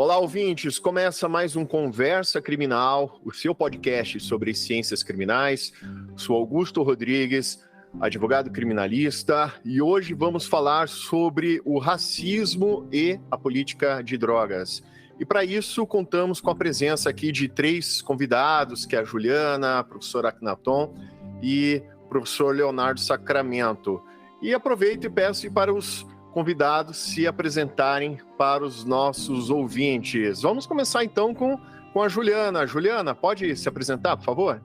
Olá, ouvintes! Começa mais um Conversa Criminal, o seu podcast sobre ciências criminais. Sou Augusto Rodrigues, advogado criminalista, e hoje vamos falar sobre o racismo e a política de drogas. E para isso, contamos com a presença aqui de 3 convidados, que é a Juliana, a professora Akhenaton e o professor Leonardo Sacramento. E aproveito e peço para os convidados se apresentarem para os nossos ouvintes. Vamos começar então com a Juliana. Juliana, pode se apresentar, por favor?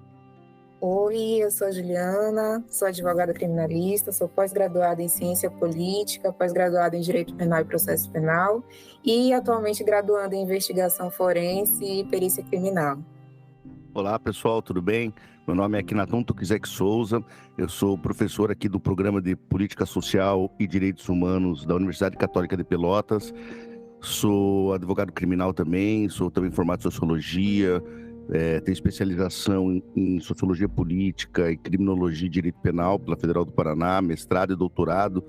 Oi, eu sou a Juliana, sou advogada criminalista, sou pós-graduada em Ciência Política, pós-graduada em Direito Penal e Processo Penal e atualmente graduanda em Investigação Forense e Perícia Criminal. Olá, pessoal, tudo bem? Meu nome é Akhenaton Tuquizek Souza, eu sou professor aqui do Programa de Política Social e Direitos Humanos da Universidade Católica de Pelotas. Sou advogado criminal também, sou também formado em Sociologia, tenho especialização em Sociologia Política e Criminologia e Direito Penal pela Federal do Paraná, mestrado e doutorado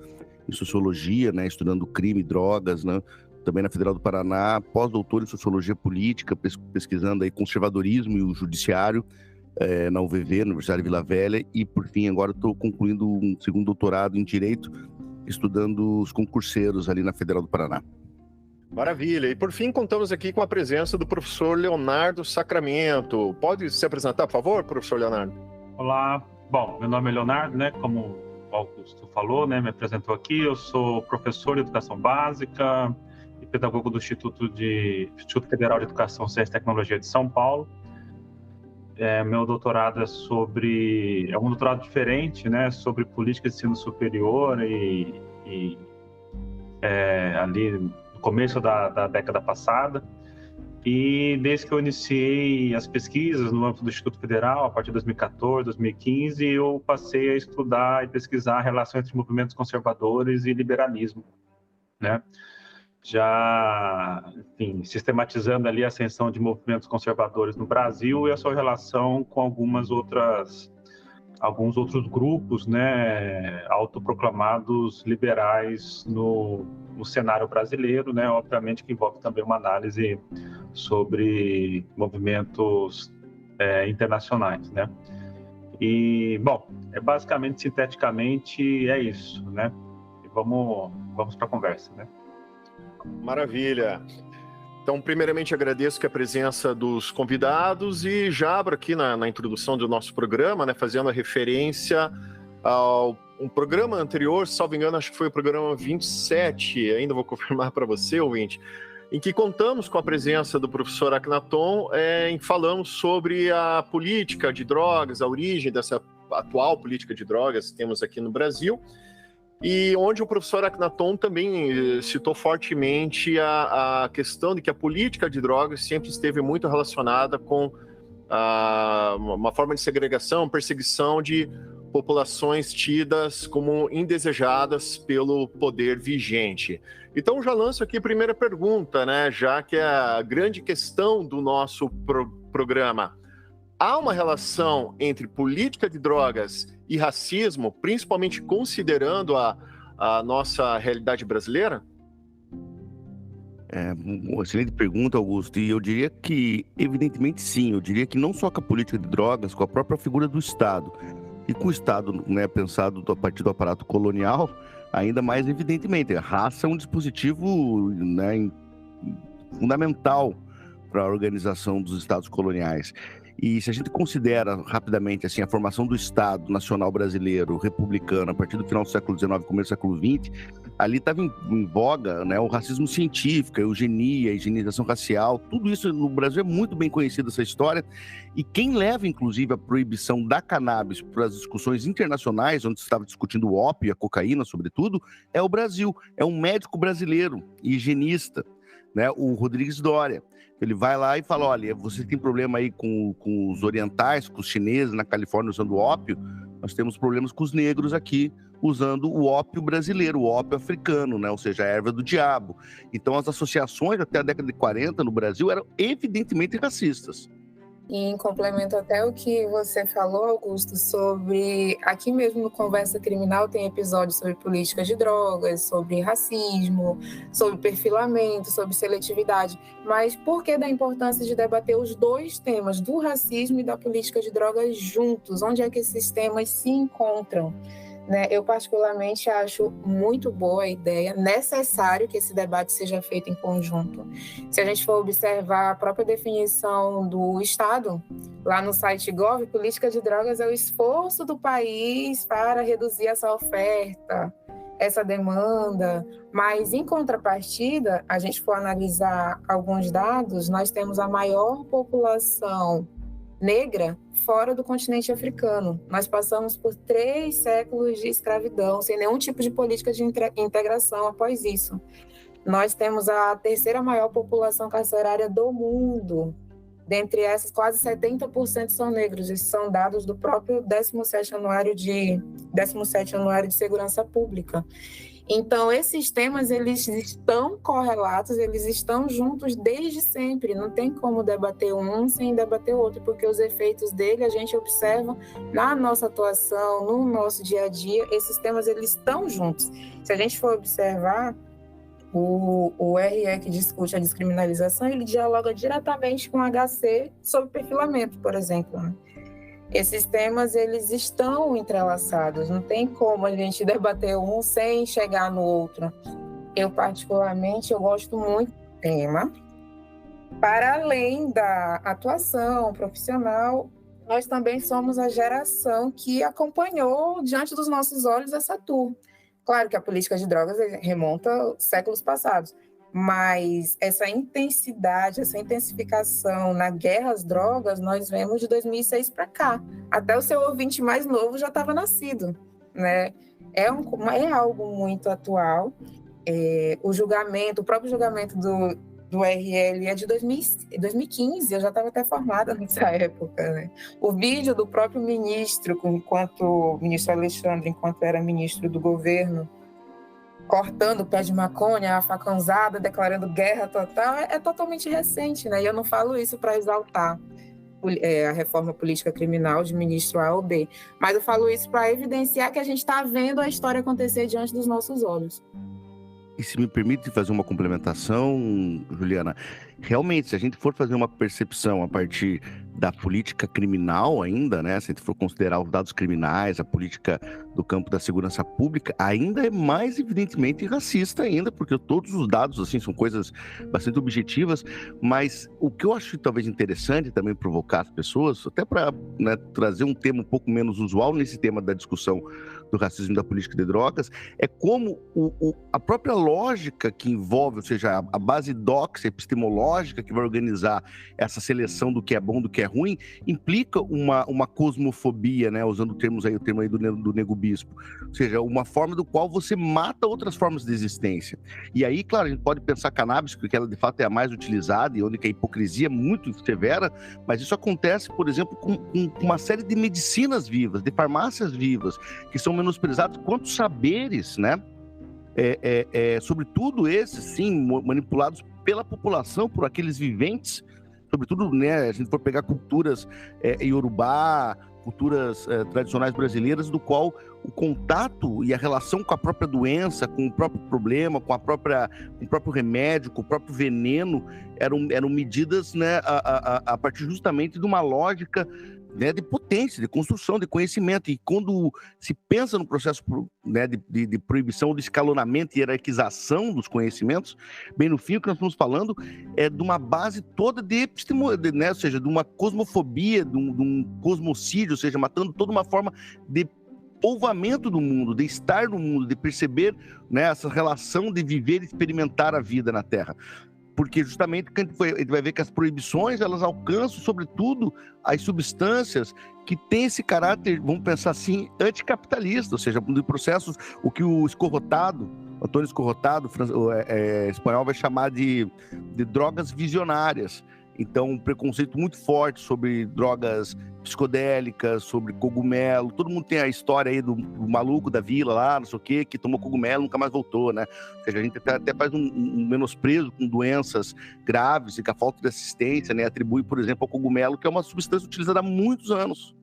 em Sociologia, né, estudando crime e drogas, né, também na Federal do Paraná, pós-doutor em Sociologia Política, pesquisando aí conservadorismo e o judiciário, na UVV, Universidade de Vila Velha, e por fim agora estou concluindo um segundo doutorado em Direito, estudando os concurseiros ali na Federal do Paraná. Maravilha, e por fim contamos aqui com a presença do professor Leonardo Sacramento. Pode se apresentar, por favor, professor Leonardo? Olá, bom, meu nome é Leonardo, né, como o Augusto falou, né, me apresentou aqui, eu sou professor de Educação Básica e pedagogo do Instituto Federal de Educação, Ciência e Tecnologia de São Paulo. Meu doutorado é um doutorado diferente, né, sobre política de ensino superior e ali no começo da década passada. E desde que eu iniciei as pesquisas no âmbito do Instituto Federal, a partir de 2014, 2015, eu passei a estudar e pesquisar a relação entre movimentos conservadores e liberalismo, né? Já, enfim, sistematizando ali a ascensão de movimentos conservadores no Brasil e a sua relação com alguns outros grupos, né, autoproclamados liberais no cenário brasileiro, né, obviamente que envolve também uma análise sobre movimentos internacionais, né. E, bom, basicamente, sinteticamente, é isso, né. E vamos para a conversa, né. Maravilha. Então, primeiramente, agradeço a presença dos convidados e já abro aqui na introdução do nosso programa, né, fazendo a referência ao um programa anterior, salvo engano, acho que foi o programa 27, ainda vou confirmar para você, ouvinte, em que contamos com a presença do professor Akhenaton, em que falamos sobre a política de drogas, a origem dessa atual política de drogas que temos aqui no Brasil, e onde o professor Akhenaton também citou fortemente a questão de que a política de drogas sempre esteve muito relacionada com uma forma de segregação, perseguição de populações tidas como indesejadas pelo poder vigente. Então já lanço aqui a primeira pergunta, né, já que é a grande questão do nosso programa. Há uma relação entre política de drogas e racismo, principalmente considerando a nossa realidade brasileira? Uma excelente pergunta, Augusto, e eu diria que, evidentemente, sim. Eu diria que não só com a política de drogas, com a própria figura do Estado. E com o Estado, né, pensado a partir do aparato colonial, ainda mais evidentemente. A raça é um dispositivo, né, fundamental para a organização dos Estados coloniais. E se a gente considera rapidamente assim, a formação do Estado Nacional Brasileiro republicano a partir do final do século XIX, começo do século XX, ali estava em voga, né, o racismo científico, a eugenia, a higienização racial, tudo isso no Brasil é muito bem conhecido, essa história, e quem leva inclusive a proibição da cannabis para as discussões internacionais, onde se estava discutindo o ópio e a cocaína sobretudo, é o Brasil, é um médico brasileiro, higienista, né, o Rodrigues Doria. Ele vai lá e fala, olha, você tem problema aí com os orientais, com os chineses na Califórnia usando ópio, nós temos problemas com os negros aqui usando o ópio brasileiro, o ópio africano, né? Ou seja, a erva do diabo. Então as associações até a década de 40 no Brasil eram evidentemente racistas. E em complemento até o que você falou, Augusto, sobre... Aqui mesmo no Conversa Criminal tem episódios sobre políticas de drogas, sobre racismo, sobre perfilamento, sobre seletividade. Mas por que da importância de debater os dois temas, do racismo e da política de drogas juntos? Onde é que esses temas se encontram? Né? Eu particularmente acho muito boa a ideia, necessário que esse debate seja feito em conjunto. Se a gente for observar a própria definição do Estado, lá no site Gov, política de drogas é o esforço do país para reduzir essa oferta, essa demanda, mas em contrapartida, a gente for analisar alguns dados, nós temos a maior população negra fora do continente africano. Nós passamos por 3 séculos de escravidão, sem nenhum tipo de política de integração após isso. Nós temos a 3ª maior população carcerária do mundo. Dentre essas, quase 70% são negros. Esses são dados do próprio 17º Anuário de Segurança Pública. Então, esses temas, eles estão correlatos, eles estão juntos desde sempre. Não tem como debater um sem debater o outro, porque os efeitos dele a gente observa na nossa atuação, no nosso dia a dia. Esses temas, eles estão juntos. Se a gente for observar, o RE que discute a descriminalização, ele dialoga diretamente com o HC sobre perfilamento, por exemplo, né? Esses temas, eles estão entrelaçados, não tem como a gente debater um sem chegar no outro. Eu, particularmente, eu gosto muito do tema. Para além da atuação profissional, nós também somos a geração que acompanhou diante dos nossos olhos essa tour. Claro que a política de drogas remonta aos séculos passados, mas essa intensidade, essa intensificação na guerra às drogas, nós vemos de 2006 para cá. Até o seu ouvinte mais novo já estava nascido, né? É algo muito atual. O próprio julgamento do RL é de 2015, eu já estava até formada nessa época, né? O vídeo do próprio ministro, o ministro Alexandre, enquanto era ministro do governo, cortando o pé de maconha, a facãozada, declarando guerra total, é totalmente recente, né? E eu não falo isso para exaltar a reforma política criminal de ministro A ou B, mas eu falo isso para evidenciar que a gente está vendo a história acontecer diante dos nossos olhos. E se me permite fazer uma complementação, Juliana, realmente, se a gente for fazer uma percepção a partir da política criminal ainda, né, se a gente for considerar os dados criminais, a política do campo da segurança pública, ainda é mais evidentemente racista ainda, porque todos os dados, assim, são coisas bastante objetivas, mas o que eu acho talvez interessante também provocar as pessoas, até para, né, trazer um tema um pouco menos usual nesse tema da discussão do racismo e da política de drogas, é como a própria lógica que envolve, ou seja, a base doxa epistemológica que vai organizar essa seleção do que é bom, do que é ruim, implica uma cosmofobia, né, usando o termo aí do Nego Bispo, ou seja, uma forma do qual você mata outras formas de existência. E aí, claro, a gente pode pensar cannabis, porque ela de fato é a mais utilizada e onde a hipocrisia é muito severa, mas isso acontece, por exemplo, com uma série de medicinas vivas, de farmácias vivas, que são menosprezados quanto saberes, né? Sobretudo esses, sim, manipulados pela população, por aqueles viventes, sobretudo, né, a gente for pegar culturas iorubá, culturas tradicionais brasileiras, do qual o contato e a relação com a própria doença, com o próprio problema, com o próprio remédio, com o próprio veneno, eram medidas, né, a partir justamente de uma lógica, né, de potência, de construção, de conhecimento. E quando se pensa no processo, né, de proibição, de escalonamento e hierarquização dos conhecimentos, bem no fim o que nós estamos falando é de uma base toda né, ou seja, de uma cosmofobia, de um cosmocídio, ou seja, matando toda uma forma de povoamento do mundo, de estar no mundo, de perceber, né, essa relação de viver e experimentar a vida na Terra. Porque justamente a gente vai ver que as proibições, elas alcançam, sobretudo, as substâncias que têm esse caráter, vamos pensar assim, anticapitalista, ou seja, de processos, o que o Antônio Escorrotado, espanhol, vai chamar de drogas visionárias. Então, um preconceito muito forte sobre drogas psicodélicas, sobre cogumelo. Todo mundo tem a história aí do maluco da vila lá, não sei o quê, que tomou cogumelo e nunca mais voltou, né? Ou seja, a gente até faz um menosprezo com doenças graves e com a falta de assistência, né? Atribui, por exemplo, ao cogumelo, que é uma substância utilizada há muitos anos,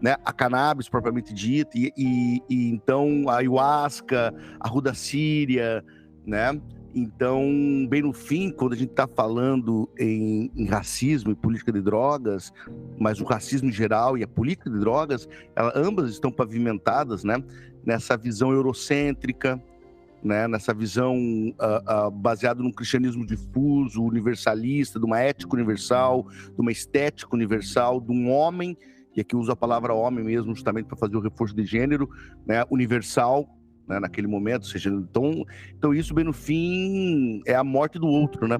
né? A cannabis, propriamente dita, e então a ayahuasca, a rudacíria, né? Então, bem no fim, quando a gente está falando em racismo e política de drogas, mas o racismo em geral e a política de drogas, ambas estão pavimentadas, né, nessa visão eurocêntrica, né, nessa visão baseada num cristianismo difuso, universalista, de uma ética universal, de uma estética universal, de um homem, e aqui uso a palavra homem mesmo justamente para fazer o reforço de gênero, né, universal, né, naquele momento, ou seja, então isso bem no fim é a morte do outro, né?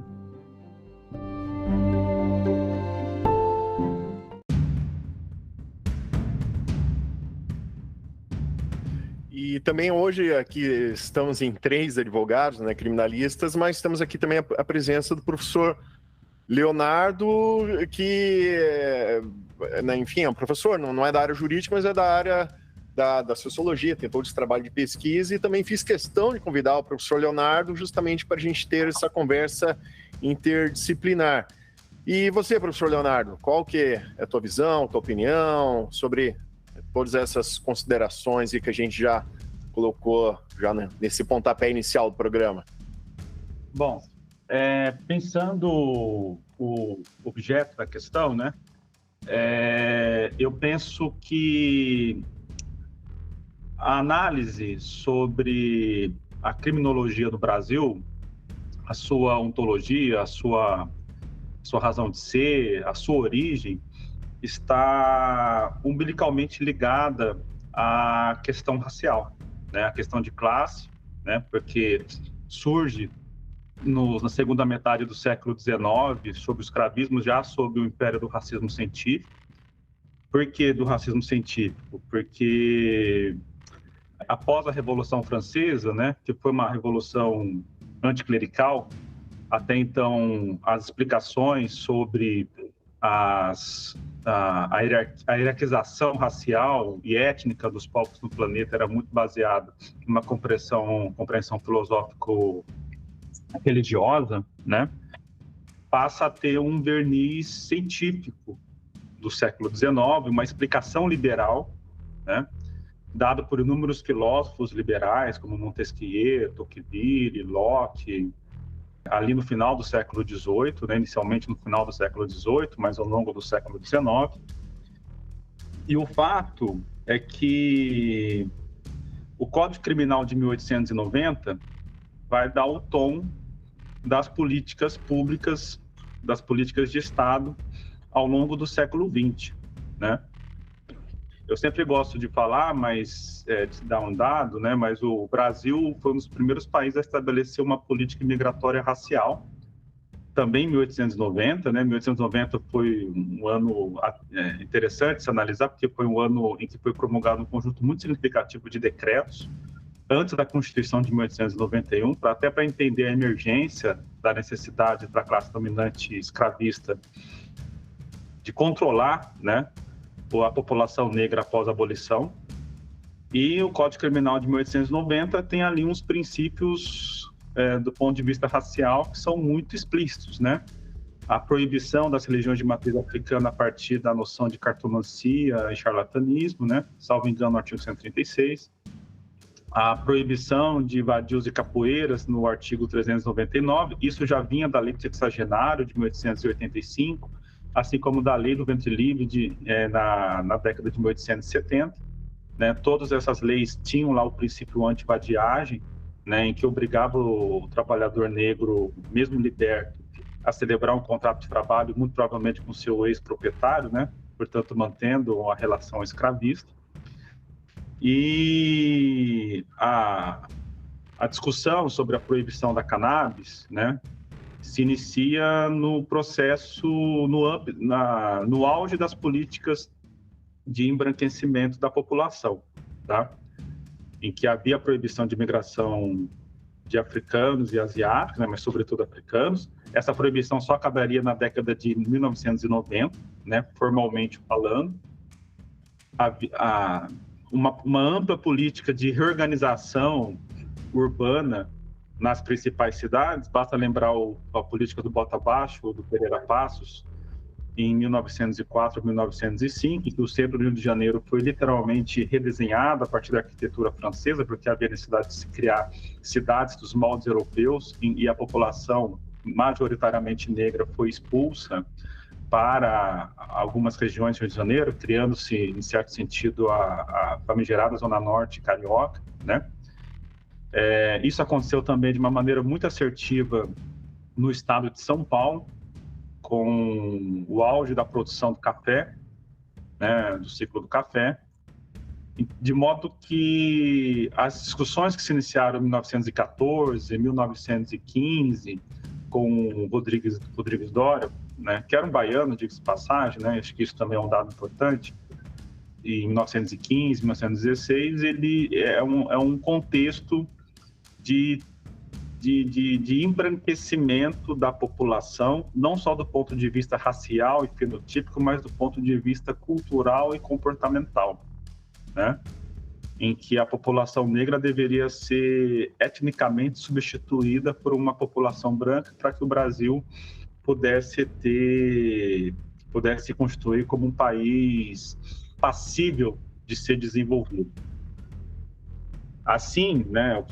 E também hoje aqui estamos em 3 advogados, né, criminalistas, mas temos aqui também a presença do professor Leonardo, que, né, enfim, é um professor, não é da área jurídica, mas é da área da sociologia, tem todo esse trabalho de pesquisa, e também fiz questão de convidar o professor Leonardo justamente para a gente ter essa conversa interdisciplinar. E você, professor Leonardo, qual que é a tua visão, tua opinião sobre todas essas considerações que a gente já colocou já nesse pontapé inicial do programa? Bom, pensando o objeto da questão, né, eu penso que a análise sobre a criminologia no Brasil, a sua ontologia, a sua razão de ser, a sua origem, está umbilicalmente ligada à questão racial, né? A questão de classe, né? Porque surge na segunda metade do século XIX, sob o escravismo, já sob o império do racismo científico. Por que do racismo científico? Porque após a Revolução Francesa, né, que foi uma revolução anticlerical, até então as explicações sobre a hierarquização racial e étnica dos povos no planeta era muito baseada em uma compreensão filosófico-religiosa, né, passa a ter um verniz científico do século XIX, uma explicação liberal, né, dado por inúmeros filósofos liberais, como Montesquieu, Tocqueville, Locke, ali no final do século XVIII, né, inicialmente no final do século XVIII, mas ao longo do século XIX. E o fato é que o Código Criminal de 1890 vai dar o tom das políticas públicas, das políticas de Estado ao longo do século XX, né? Eu sempre gosto de falar, mas de dar um dado, né? Mas o Brasil foi um dos primeiros países a estabelecer uma política migratória racial, também em 1890, né? 1890 foi um ano interessante se analisar, porque foi um ano em que foi promulgado um conjunto muito significativo de decretos, antes da Constituição de 1891, até para entender a emergência da necessidade para a classe dominante escravista de controlar, né, a população negra após a abolição. E o Código Criminal de 1890 tem ali uns princípios do ponto de vista racial que são muito explícitos, né? A proibição das religiões de matriz africana a partir da noção de cartomancia e charlatanismo, né? Salvo engano, no artigo 136. A proibição de vadios e capoeiras no artigo 399, isso já vinha da Lei do Sexagenário de 1885, assim como da Lei do Ventre Livre na década de 1870. Né? Todas essas leis tinham lá o princípio anti-vadiagem, né, em que obrigava o trabalhador negro, mesmo liberto, a celebrar um contrato de trabalho, muito provavelmente com seu ex-proprietário, né? Portanto, mantendo a relação escravista. E a discussão sobre a proibição da cannabis, né, se inicia no processo, no auge das políticas de embranquecimento da população, tá? Em que havia a proibição de imigração de africanos e asiáticos, né, mas sobretudo africanos. Essa proibição só acabaria na década de 1990, né, formalmente falando. uma ampla política de reorganização urbana nas principais cidades. Basta lembrar a política do Bota Abaixo, do Pereira Passos, em 1904, 1905, em que o centro do Rio de Janeiro foi literalmente redesenhado a partir da arquitetura francesa, porque havia necessidade de se criar cidades dos moldes europeus, e a população majoritariamente negra foi expulsa para algumas regiões do Rio de Janeiro, criando-se, em certo sentido, a famigerada Zona Norte carioca, né? Isso aconteceu também de uma maneira muito assertiva no estado de São Paulo, com o auge da produção do café, né, do ciclo do café, de modo que as discussões que se iniciaram em 1914, 1915, com Rodrigues Doria, né, que era um baiano, diga-se de passagem, né, acho que isso também é um dado importante, e em 1915, 1916, ele é um contexto de embranquecimento da população, não só do ponto de vista racial e fenotípico, mas do ponto de vista cultural e comportamental, né? Em que a população negra deveria ser etnicamente substituída por uma população branca para que o Brasil pudesse se constituir como um país passível de ser desenvolvido. Assim, né,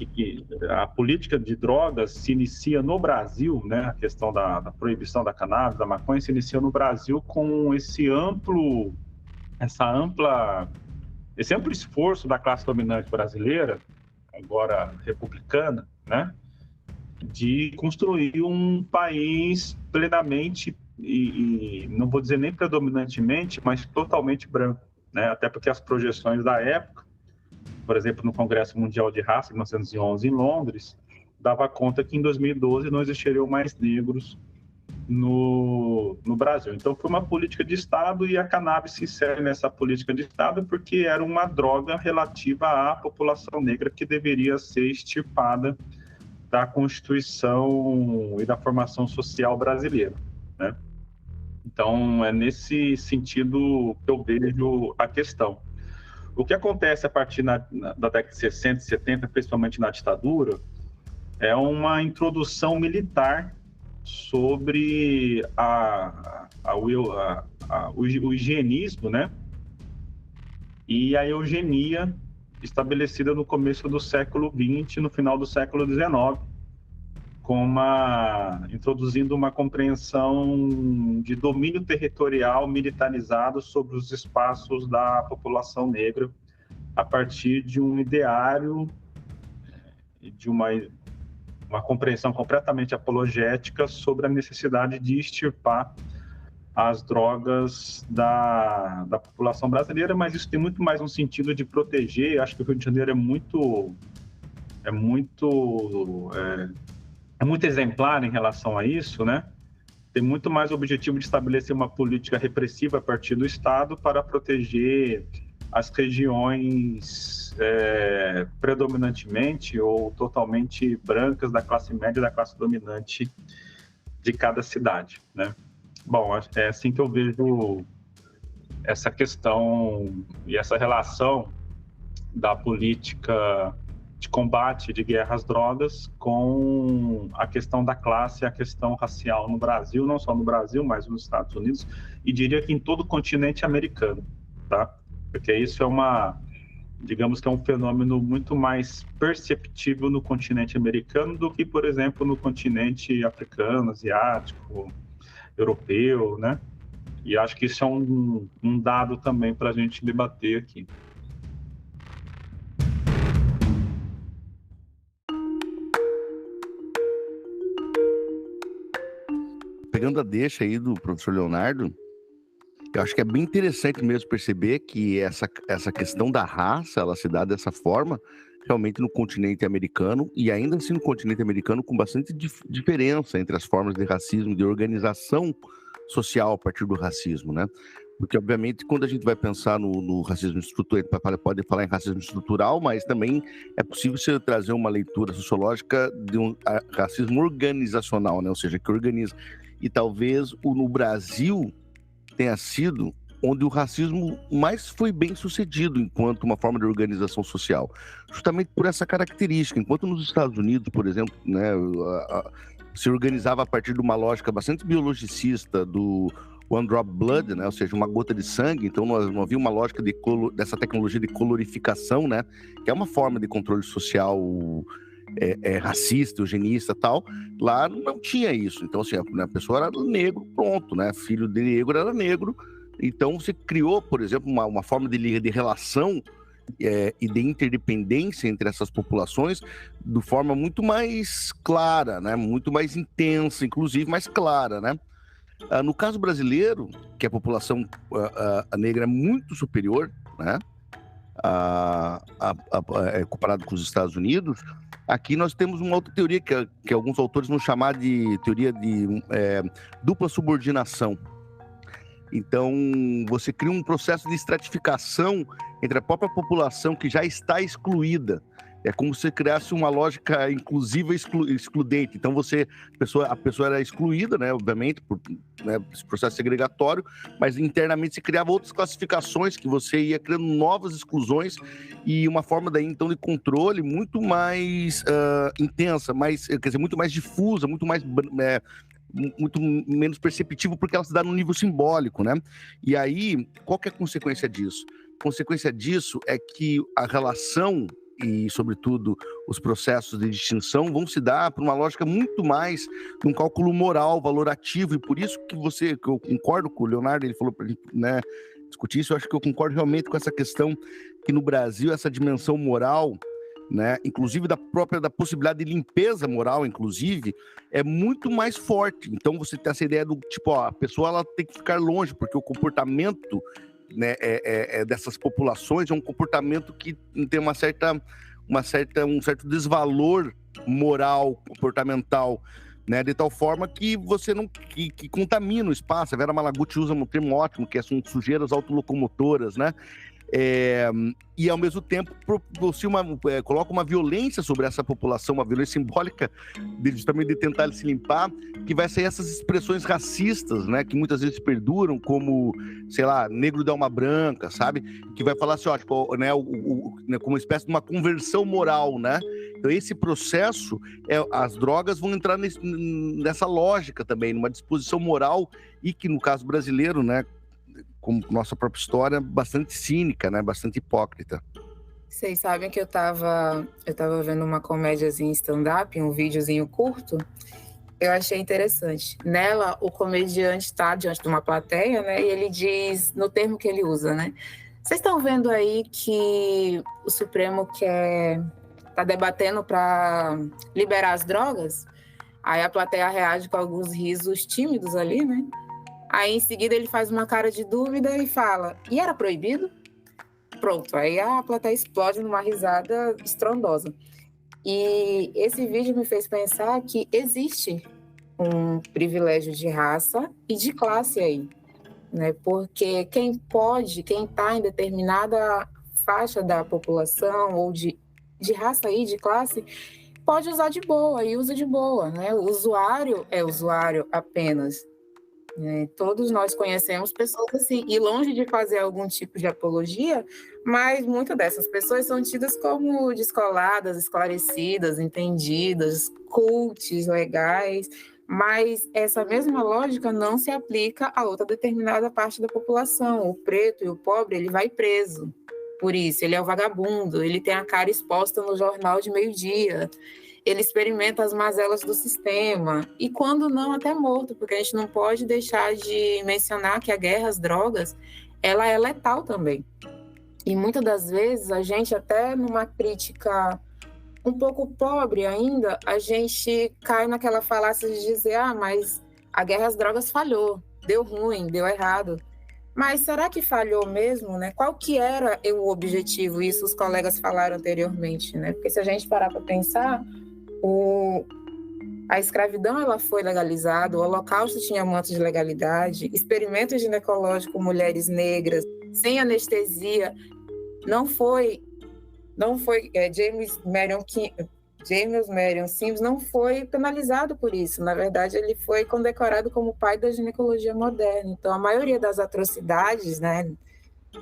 a política de drogas se inicia no Brasil, né, a questão da proibição da cannabis, da maconha, se inicia no Brasil com esse amplo esforço da classe dominante brasileira, agora republicana, né, de construir um país plenamente, e não vou dizer nem predominantemente, mas totalmente branco, né, até porque as projeções da época, por exemplo, no Congresso Mundial de Raça, em 1911, em Londres, dava conta que em 2012 não existiriam mais negros no Brasil. Então, foi uma política de Estado, e a cannabis se insere nessa política de Estado porque era uma droga relativa à população negra que deveria ser extirpada da Constituição e da formação social brasileira, né? Então, é nesse sentido que eu vejo a questão. O que acontece a partir da década de 60 e 70, principalmente na ditadura, é uma introdução militar sobre o higienismo, né? E a eugenia estabelecida no começo do século XX, no final do século XIX, introduzindo uma compreensão de domínio territorial militarizado sobre os espaços da população negra, a partir de um ideário, de uma compreensão completamente apologética sobre a necessidade de extirpar as drogas da população brasileira, mas isso tem muito mais um sentido de proteger. Acho que o Rio de Janeiro é muito exemplar em relação a isso, né? Tem muito mais o objetivo de estabelecer uma política repressiva a partir do Estado para proteger as regiões predominantemente ou totalmente brancas da classe média e da classe dominante de cada cidade, né? Bom, é assim que eu vejo essa questão e essa relação da política de combate, de guerra às drogas, com a questão da classe, a questão racial no Brasil, não só no Brasil, mas nos Estados Unidos, e diria que em todo o continente americano, tá? Porque isso digamos que é um fenômeno muito mais perceptível no continente americano do que, por exemplo, no continente africano, asiático, europeu, né? E acho que isso é um dado também para a gente debater aqui. Pegando a deixa aí do professor Leonardo, eu acho que é bem interessante mesmo perceber que essa questão da raça, ela se dá dessa forma, realmente no continente americano, e ainda assim no continente americano com bastante diferença entre as formas de racismo, de organização social a partir do racismo, né? Porque, obviamente, quando a gente vai pensar no racismo estrutural, pode falar em racismo estrutural, mas também é possível você trazer uma leitura sociológica de um racismo organizacional, né? Ou seja, que organiza. E talvez no Brasil tenha sido onde o racismo mais foi bem sucedido enquanto uma forma de organização social, justamente por essa característica. Enquanto nos Estados Unidos, por exemplo, né, se organizava a partir de uma lógica bastante biologicista do One Drop Blood, né, ou seja, uma gota de sangue, então não havia uma lógica dessa tecnologia de colorificação, né, que é uma forma de controle social racista, eugenista e tal. Lá não tinha isso. Então, assim, a pessoa era negro, pronto, né, filho de negro era negro. Então, você criou, por exemplo, uma forma de relação e de interdependência entre essas populações de forma muito mais clara, né? Muito mais intensa, inclusive mais clara, né? No caso brasileiro, que a população negra é muito superior, né? Comparado com os Estados Unidos, aqui nós temos uma outra teoria que alguns autores vão chamar de teoria de dupla subordinação. Então, você cria um processo de estratificação entre a própria população que já está excluída. É como se criasse uma lógica inclusiva e excludente. Então, a pessoa era excluída, né, obviamente, por esse processo segregatório, mas internamente se criava outras classificações que você ia criando novas exclusões e uma forma daí, então, de controle muito mais intensa, muito mais difusa, muito menos perceptível, porque ela se dá no nível simbólico, né? E aí, qual que é a consequência disso? A consequência disso é que a relação e, sobretudo, os processos de distinção vão se dar por uma lógica muito mais de um cálculo moral, valorativo, e por isso que eu concordo com o Leonardo, ele falou para a gente, né, discutir isso. Eu acho que eu concordo realmente com essa questão que no Brasil essa dimensão moral, né, inclusive da possibilidade de limpeza moral, inclusive, é muito mais forte. Então você tem essa ideia do tipo, a pessoa ela tem que ficar longe, porque o comportamento, né, dessas populações é um comportamento que tem um certo desvalor moral, comportamental, né, de tal forma que você não que contamina o espaço. A Vera Malaguti usa um termo ótimo, que são sujeiras autolocomotoras, né? E ao mesmo tempo coloca uma violência sobre essa população, uma violência simbólica justamente de tentar se limpar, que vai sair essas expressões racistas, né, que muitas vezes perduram, como, sei lá, negro de alma branca, sabe? Que vai falar assim, ó, tipo, né, como uma espécie de uma conversão moral, né? Então esse processo, as drogas vão entrar nessa lógica também, numa disposição moral, e que no caso brasileiro, né, como nossa própria história, bastante cínica, né? Bastante hipócrita. Vocês sabem que eu tava vendo uma comédiazinha stand-up, um videozinho curto. Eu achei interessante. Nela, o comediante está diante de uma plateia, né? E ele diz, no termo que ele usa, né? Vocês estão vendo aí que o Supremo tá debatendo para liberar as drogas? Aí a plateia reage com alguns risos tímidos ali, né? Aí, em seguida, ele faz uma cara de dúvida e fala, e era proibido? Pronto, aí a plateia explode numa risada estrondosa. E esse vídeo me fez pensar que existe um privilégio de raça e de classe aí, né? Porque quem está em determinada faixa da população ou de raça e de classe, pode usar de boa e usa de boa, né? O usuário é usuário apenas. Todos nós conhecemos pessoas assim, e longe de fazer algum tipo de apologia, mas muitas dessas pessoas são tidas como descoladas, esclarecidas, entendidas, cultes, legais, mas essa mesma lógica não se aplica a outra determinada parte da população. O preto e o pobre, ele vai preso por isso, ele é o vagabundo, ele tem a cara exposta no jornal de meio-dia, ele experimenta as mazelas do sistema, e quando não, até morto, porque a gente não pode deixar de mencionar que a guerra às drogas, ela é letal também. E muitas das vezes, a gente até numa crítica um pouco pobre ainda, a gente cai naquela falácia de dizer, mas a guerra às drogas falhou, deu ruim, deu errado. Mas será que falhou mesmo, né? Qual que era o objetivo? Isso os colegas falaram anteriormente, né? Porque se a gente parar para pensar, a escravidão ela foi legalizada, o Holocausto tinha manto de legalidade, experimento ginecológico com mulheres negras, sem anestesia, não foi James Marion James Marion Sims não foi penalizado por isso. Na verdade, ele foi condecorado como pai da ginecologia moderna. Então, a maioria das atrocidades, né,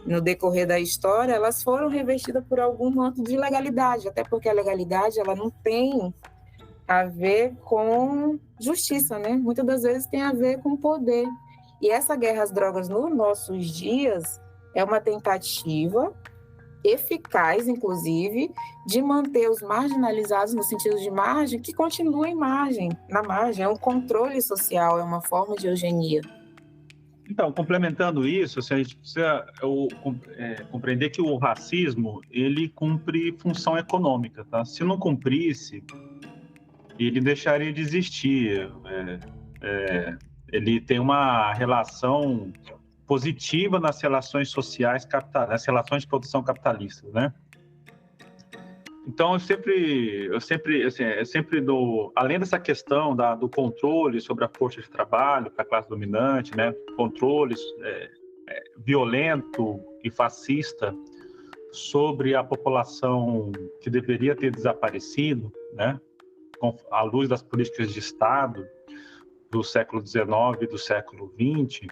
no decorrer da história, elas foram revestidas por algum manto de legalidade, até porque a legalidade ela não tem a ver com justiça, né? Muitas das vezes tem a ver com poder. E essa guerra às drogas nos nossos dias é uma tentativa eficaz, inclusive, de manter os marginalizados no sentido de margem, que continuem na margem. É um controle social, é uma forma de eugenia. Então, complementando isso, a gente precisa compreender que o racismo, ele cumpre função econômica, tá? Se não cumprisse, ele deixaria de existir. Ele tem uma relação positiva nas relações sociais, nas relações de produção capitalistas, né? Então, eu sempre dou, além dessa questão do controle sobre a força de trabalho para a classe dominante, né? Controle violento e fascista sobre a população que deveria ter desaparecido, né? À luz das políticas de Estado do século XIX e do século XX,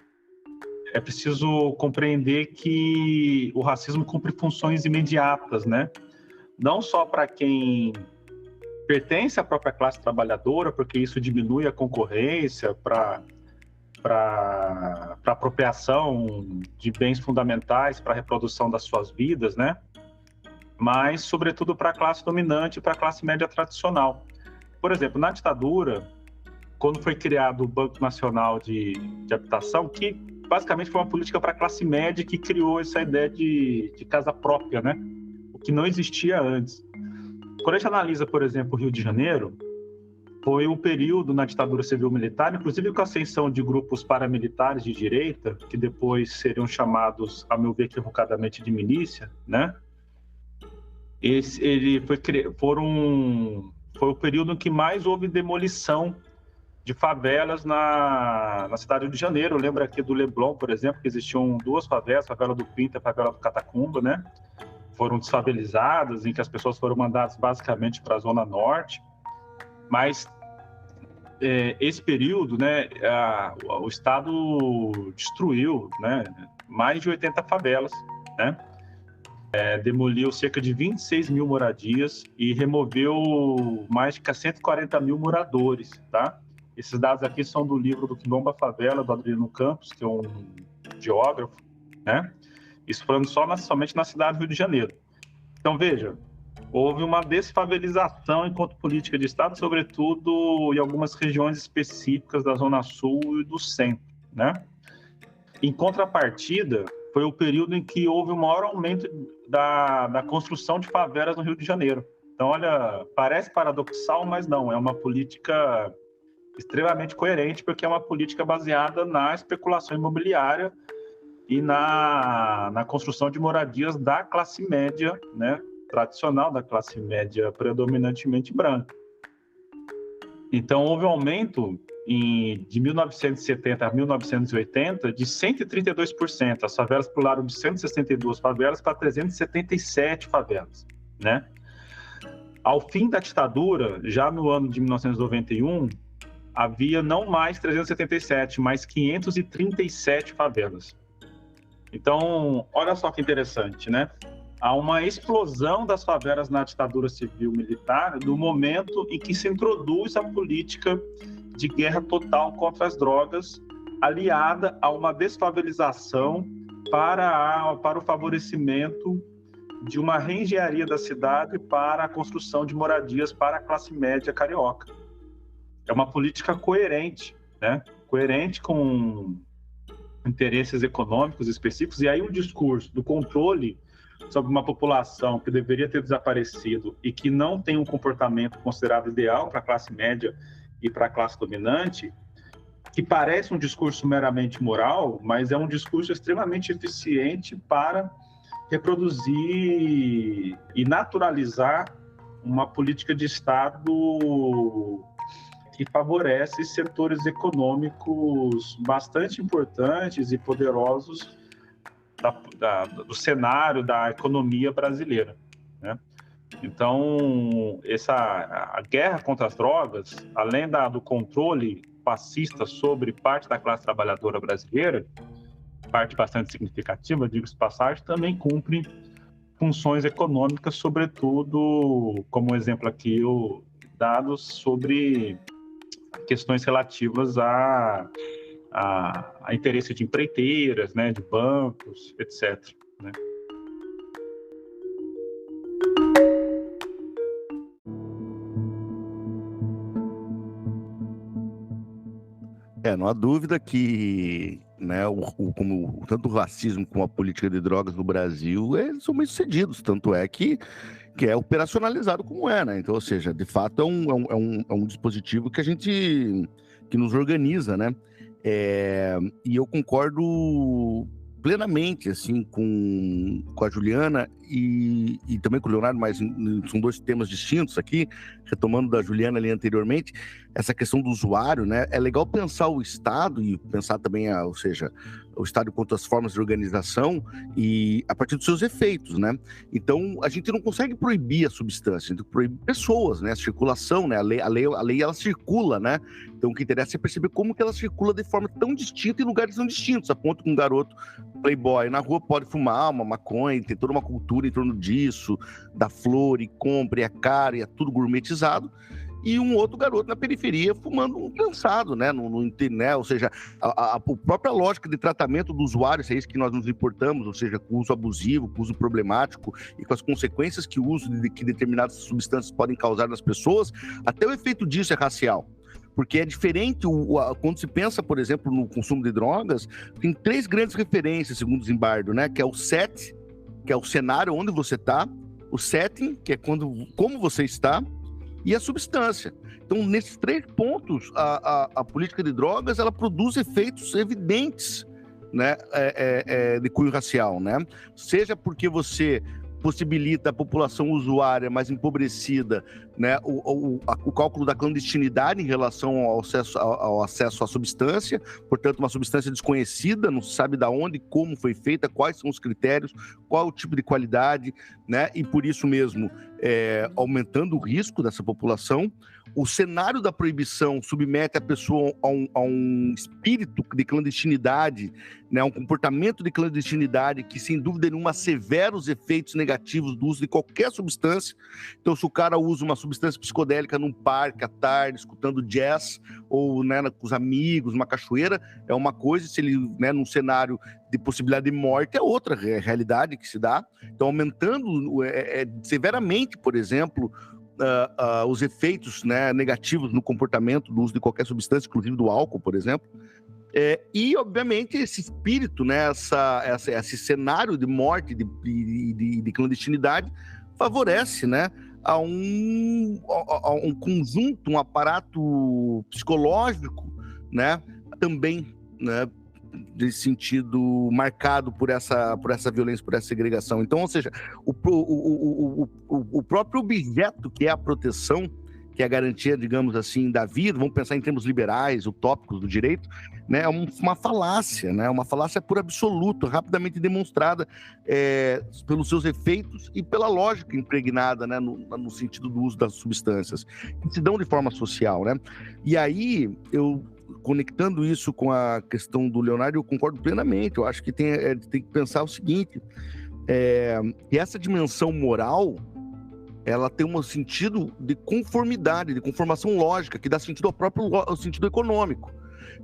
é preciso compreender que o racismo cumpre funções imediatas, né? Não só para quem pertence à própria classe trabalhadora, porque isso diminui a concorrência para apropriação de bens fundamentais para a reprodução das suas vidas, né? Mas, sobretudo, para a classe dominante e para a classe média tradicional. Por exemplo, na ditadura, quando foi criado o Banco Nacional de Habitação, que basicamente foi uma política para a classe média que criou essa ideia de casa própria, né? O que não existia antes. Quando a gente analisa, por exemplo, o Rio de Janeiro, foi um período na ditadura civil-militar, inclusive com a ascensão de grupos paramilitares de direita, que depois seriam chamados, a meu ver, equivocadamente de milícia, né? Foi o período em que mais houve demolição de favelas na cidade do Rio de Janeiro. Eu lembro aqui do Leblon, por exemplo, que existiam duas favelas, a favela do Pinta e a favela do Catacumba, né? Foram desfavelizadas, em que as pessoas foram mandadas basicamente para a Zona Norte. Mas esse período, né, o Estado destruiu, né, mais de 80 favelas, né? Demoliu cerca de 26 mil moradias e removeu mais de 140 mil moradores, tá? Esses dados aqui são do livro do Quilombo à Favela, do Adriano Campos, que é um geógrafo, né? Isso falando somente na cidade do Rio de Janeiro. Então, veja, houve uma desfavelização enquanto política de Estado, sobretudo em algumas regiões específicas da Zona Sul e do Centro, né? Em contrapartida, foi o período em que houve o maior aumento da construção de favelas no Rio de Janeiro. Então, olha, parece paradoxal, mas não, é uma política extremamente coerente, porque é uma política baseada na especulação imobiliária e na construção de moradias da classe média, né, tradicional, da classe média predominantemente branca. Então, houve um aumento de 1970 a 1980 de 132%. As favelas pularam de 162 favelas para 377 favelas, né? Ao fim da ditadura, já no ano de 1991, havia não mais 377, mas 537 favelas. Então, olha só que interessante, né? Há uma explosão das favelas na ditadura civil-militar no momento em que se introduz a política de guerra total contra as drogas, aliada a uma desfavelização para o favorecimento de uma reengenharia da cidade para a construção de moradias para a classe média carioca. É uma política coerente, né? Coerente com interesses econômicos específicos, e aí o discurso do controle sobre uma população que deveria ter desaparecido e que não tem um comportamento considerado ideal para a classe média e para a classe dominante, que parece um discurso meramente moral, mas é um discurso extremamente eficiente para reproduzir e naturalizar uma política de Estado que favorece setores econômicos bastante importantes e poderosos do cenário da economia brasileira, né? Então, a guerra contra as drogas, além do controle fascista sobre parte da classe trabalhadora brasileira, parte bastante significativa, digo-se de passagem, também cumpre funções econômicas, sobretudo, como exemplo aqui, dados sobre questões relativas a interesse de empreiteiras, né, de bancos, etc., né? Não há dúvida que, né, como tanto o racismo como a política de drogas no Brasil são bem sucedidos, tanto é que é operacionalizado como né? Então, ou seja, de fato é um dispositivo que nos organiza, né? E eu concordo plenamente, assim, com a Juliana e também com o Leonardo, mas são dois temas distintos aqui, retomando da Juliana ali anteriormente, essa questão do usuário, né? É legal pensar o Estado e pensar também, ou seja, o Estado quanto às formas de organização e a partir dos seus efeitos, né? Então, a gente não consegue proibir a substância, a gente proíbe pessoas, né? A circulação, né? A lei ela circula, né? Então, o que interessa é perceber como que ela circula de forma tão distinta em lugares tão distintos, a ponto que um garoto playboy na rua pode fumar uma maconha, tem toda uma cultura em torno disso, da flor e compra, e é caro, e é tudo gourmetizado, e um outro garoto na periferia fumando um prensado, né? Né? Ou seja, a própria lógica de tratamento do usuário, é isso que nós nos importamos, ou seja, com o uso abusivo, com o uso problemático e com as consequências que o uso que determinadas substâncias podem causar nas pessoas, até o efeito disso é racial. Porque é diferente quando se pensa, por exemplo, no consumo de drogas, tem 3 grandes referências, segundo Zimbardo, né? Que é o set, que é o cenário onde você está, o setting, que é como você está, e a substância. Então, nesses 3 pontos, a política de drogas, ela produz efeitos evidentes, né, de cunho racial, né? Seja porque você possibilita a população usuária mais empobrecida, né, o cálculo da clandestinidade em relação ao acesso à substância, portanto, uma substância desconhecida, não se sabe de onde, como foi feita, quais são os critérios, qual o tipo de qualidade, né, e por isso mesmo, aumentando o risco dessa população. O cenário da proibição submete a pessoa a um espírito de clandestinidade, né, um comportamento de clandestinidade que, sem dúvida nenhuma, assevera os efeitos negativos do uso de qualquer substância. Então, se o cara usa uma substância psicodélica num parque à tarde, escutando jazz, ou, né, com os amigos, uma cachoeira, é uma coisa, se ele, né, num cenário de possibilidade de morte, é outra realidade que se dá. Então, aumentando severamente, por exemplo, os efeitos, né, negativos no comportamento do uso de qualquer substância, inclusive do álcool, por exemplo. E, obviamente, esse espírito, né, esse cenário de morte, de clandestinidade, favorece, né, a um conjunto, um aparato psicológico, né, também, né, desse sentido marcado por essa violência, por essa segregação. Então, ou seja, o próprio objeto que é a proteção, que é a garantia, digamos assim, da vida, vamos pensar em termos liberais, utópicos do direito, né, é uma falácia, né, uma falácia por absoluto, rapidamente demonstrada pelos seus efeitos e pela lógica impregnada, né, no sentido do uso das substâncias, que se dão de forma social, né. E aí, conectando isso com a questão do Leonardo, eu concordo plenamente. Eu acho que tem que pensar o seguinte, que essa dimensão moral, ela tem um sentido de conformidade, de conformação lógica, que dá sentido ao sentido econômico.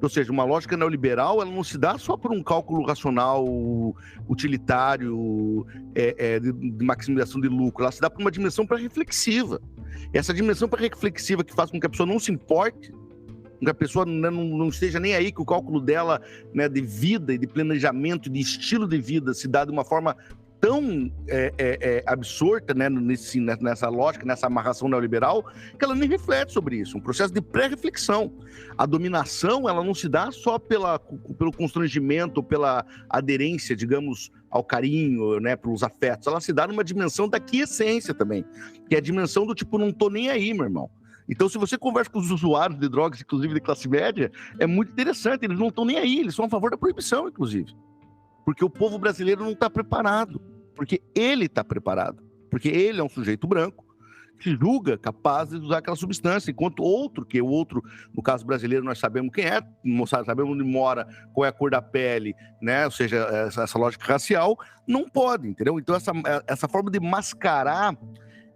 Ou seja, uma lógica neoliberal, ela não se dá só por um cálculo racional, utilitário, de maximização de lucro, ela se dá por uma dimensão pré-reflexiva. Essa dimensão pré-reflexiva que faz com que a pessoa não se importe, que a pessoa não esteja nem aí, que o cálculo dela, né, de vida e de planejamento, de estilo de vida, se dá de uma forma tão absorta, né, nessa lógica, nessa amarração neoliberal, que ela nem reflete sobre isso. Um processo de pré-reflexão. A dominação, ela não se dá só pelo constrangimento, pela aderência, digamos, ao carinho, né, pelos afetos. Ela se dá numa dimensão da quiescência também, que é a dimensão do tipo, não tô nem aí, meu irmão. Então, se você conversa com os usuários de drogas, inclusive de classe média, é muito interessante, eles não estão nem aí, eles são a favor da proibição, inclusive. Porque o povo brasileiro não está preparado, porque ele está preparado. porque ele é um sujeito branco que julga capaz de usar aquela substância, enquanto outro, no caso brasileiro, nós sabemos quem é, sabemos onde mora, qual é a cor da pele, né? Ou seja, essa lógica racial, não pode, entendeu? Então, essa forma de mascarar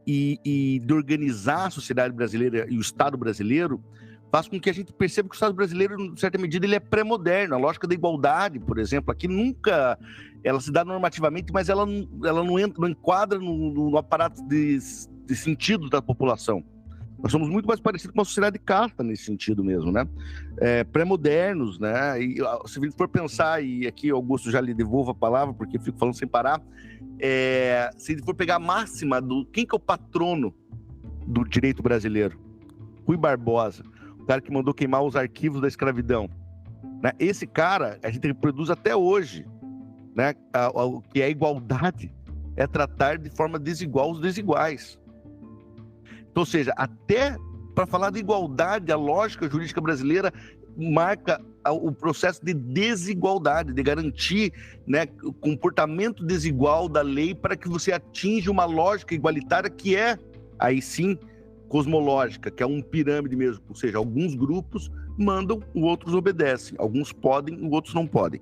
e de organizar a sociedade brasileira e o Estado brasileiro faz com que a gente perceba que o Estado brasileiro, em certa medida, ele é pré-moderno. A lógica da igualdade, por exemplo, aqui nunca... Ela se dá normativamente, mas ela não enquadra no aparato de sentido da população. Nós somos muito mais parecidos com uma sociedade de casta nesse sentido mesmo, né? Pré-modernos, né? E se a gente for pensar, e aqui, Augusto, já lhe devolvo a palavra, porque eu fico falando sem parar, se a gente for pegar a máxima do... Quem que é o patrono do direito brasileiro? Rui Barbosa, o cara que mandou queimar os arquivos da escravidão. Né? Esse cara, a gente reproduz até hoje, né? Que é a igualdade, é tratar de forma desigual os desiguais. Então, ou seja, até para falar de igualdade, a lógica jurídica brasileira marca o processo de desigualdade, de garantir, né, o comportamento desigual da lei para que você atinja uma lógica igualitária que é, aí sim, cosmológica, que é uma pirâmide mesmo. Ou seja, alguns grupos mandam, os outros obedecem. Alguns podem, os outros não podem.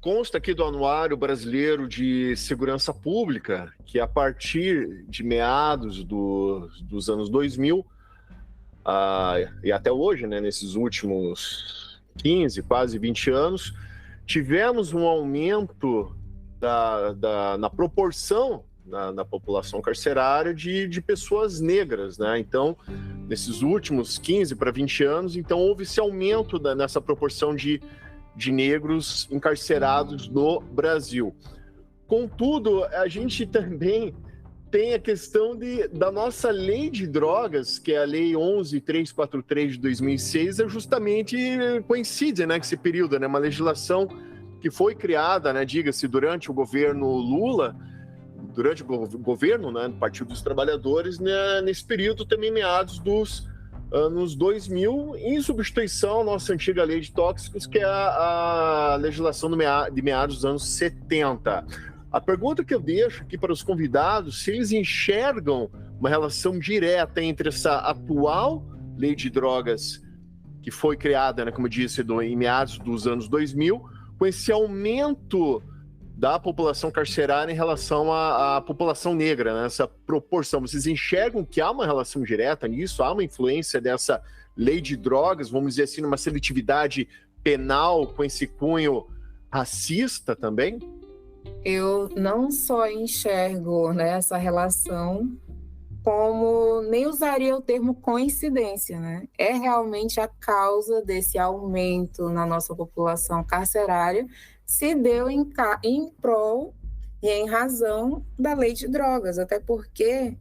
Consta aqui do Anuário Brasileiro de Segurança Pública que a partir de meados dos anos 2000 e até hoje, né, nesses últimos 15, quase 20 anos, tivemos um aumento na proporção na população carcerária de pessoas negras, né? Então, nesses últimos 15 para 20 anos, então houve esse aumento nessa proporção de negros encarcerados no Brasil. Contudo, a gente também tem a questão da nossa lei de drogas, que é a Lei 11.343 de 2006, justamente coincide, né, com esse período, né, uma legislação que foi criada, né, diga-se, durante o governo Lula, durante o governo, né, do Partido dos Trabalhadores, né, nesse período também meados dos anos 2000, em substituição à nossa antiga lei de tóxicos, que é a legislação de meados dos anos 70. A pergunta que eu deixo aqui para os convidados, se eles enxergam uma relação direta entre essa atual lei de drogas, que foi criada, né, como eu disse, em meados dos anos 2000, com esse aumento da população carcerária em relação à população negra, né? Essa proporção. Vocês enxergam que há uma relação direta nisso? Há uma influência dessa lei de drogas, vamos dizer assim, numa seletividade penal com esse cunho racista também? Eu não só enxergo, né, essa relação, como nem usaria o termo coincidência, né? É realmente a causa desse aumento na nossa população carcerária, se deu em prol e em razão da lei de drogas, até porque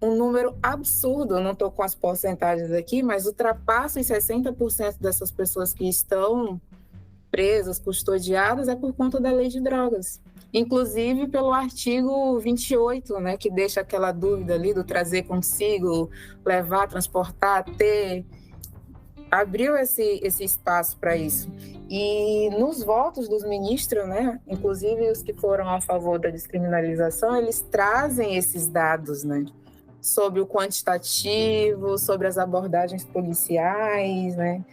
um número absurdo, não estou com as porcentagens aqui, mas ultrapassa os 60% dessas pessoas que estão presas, custodiadas, é por conta da lei de drogas. Inclusive pelo artigo 28, né, que deixa aquela dúvida ali do trazer consigo, levar, transportar, ter... Abriu esse espaço para isso. E nos votos dos ministros, né, inclusive os que foram a favor da descriminalização, eles trazem esses dados, né, sobre o quantitativo, sobre as abordagens policiais, né.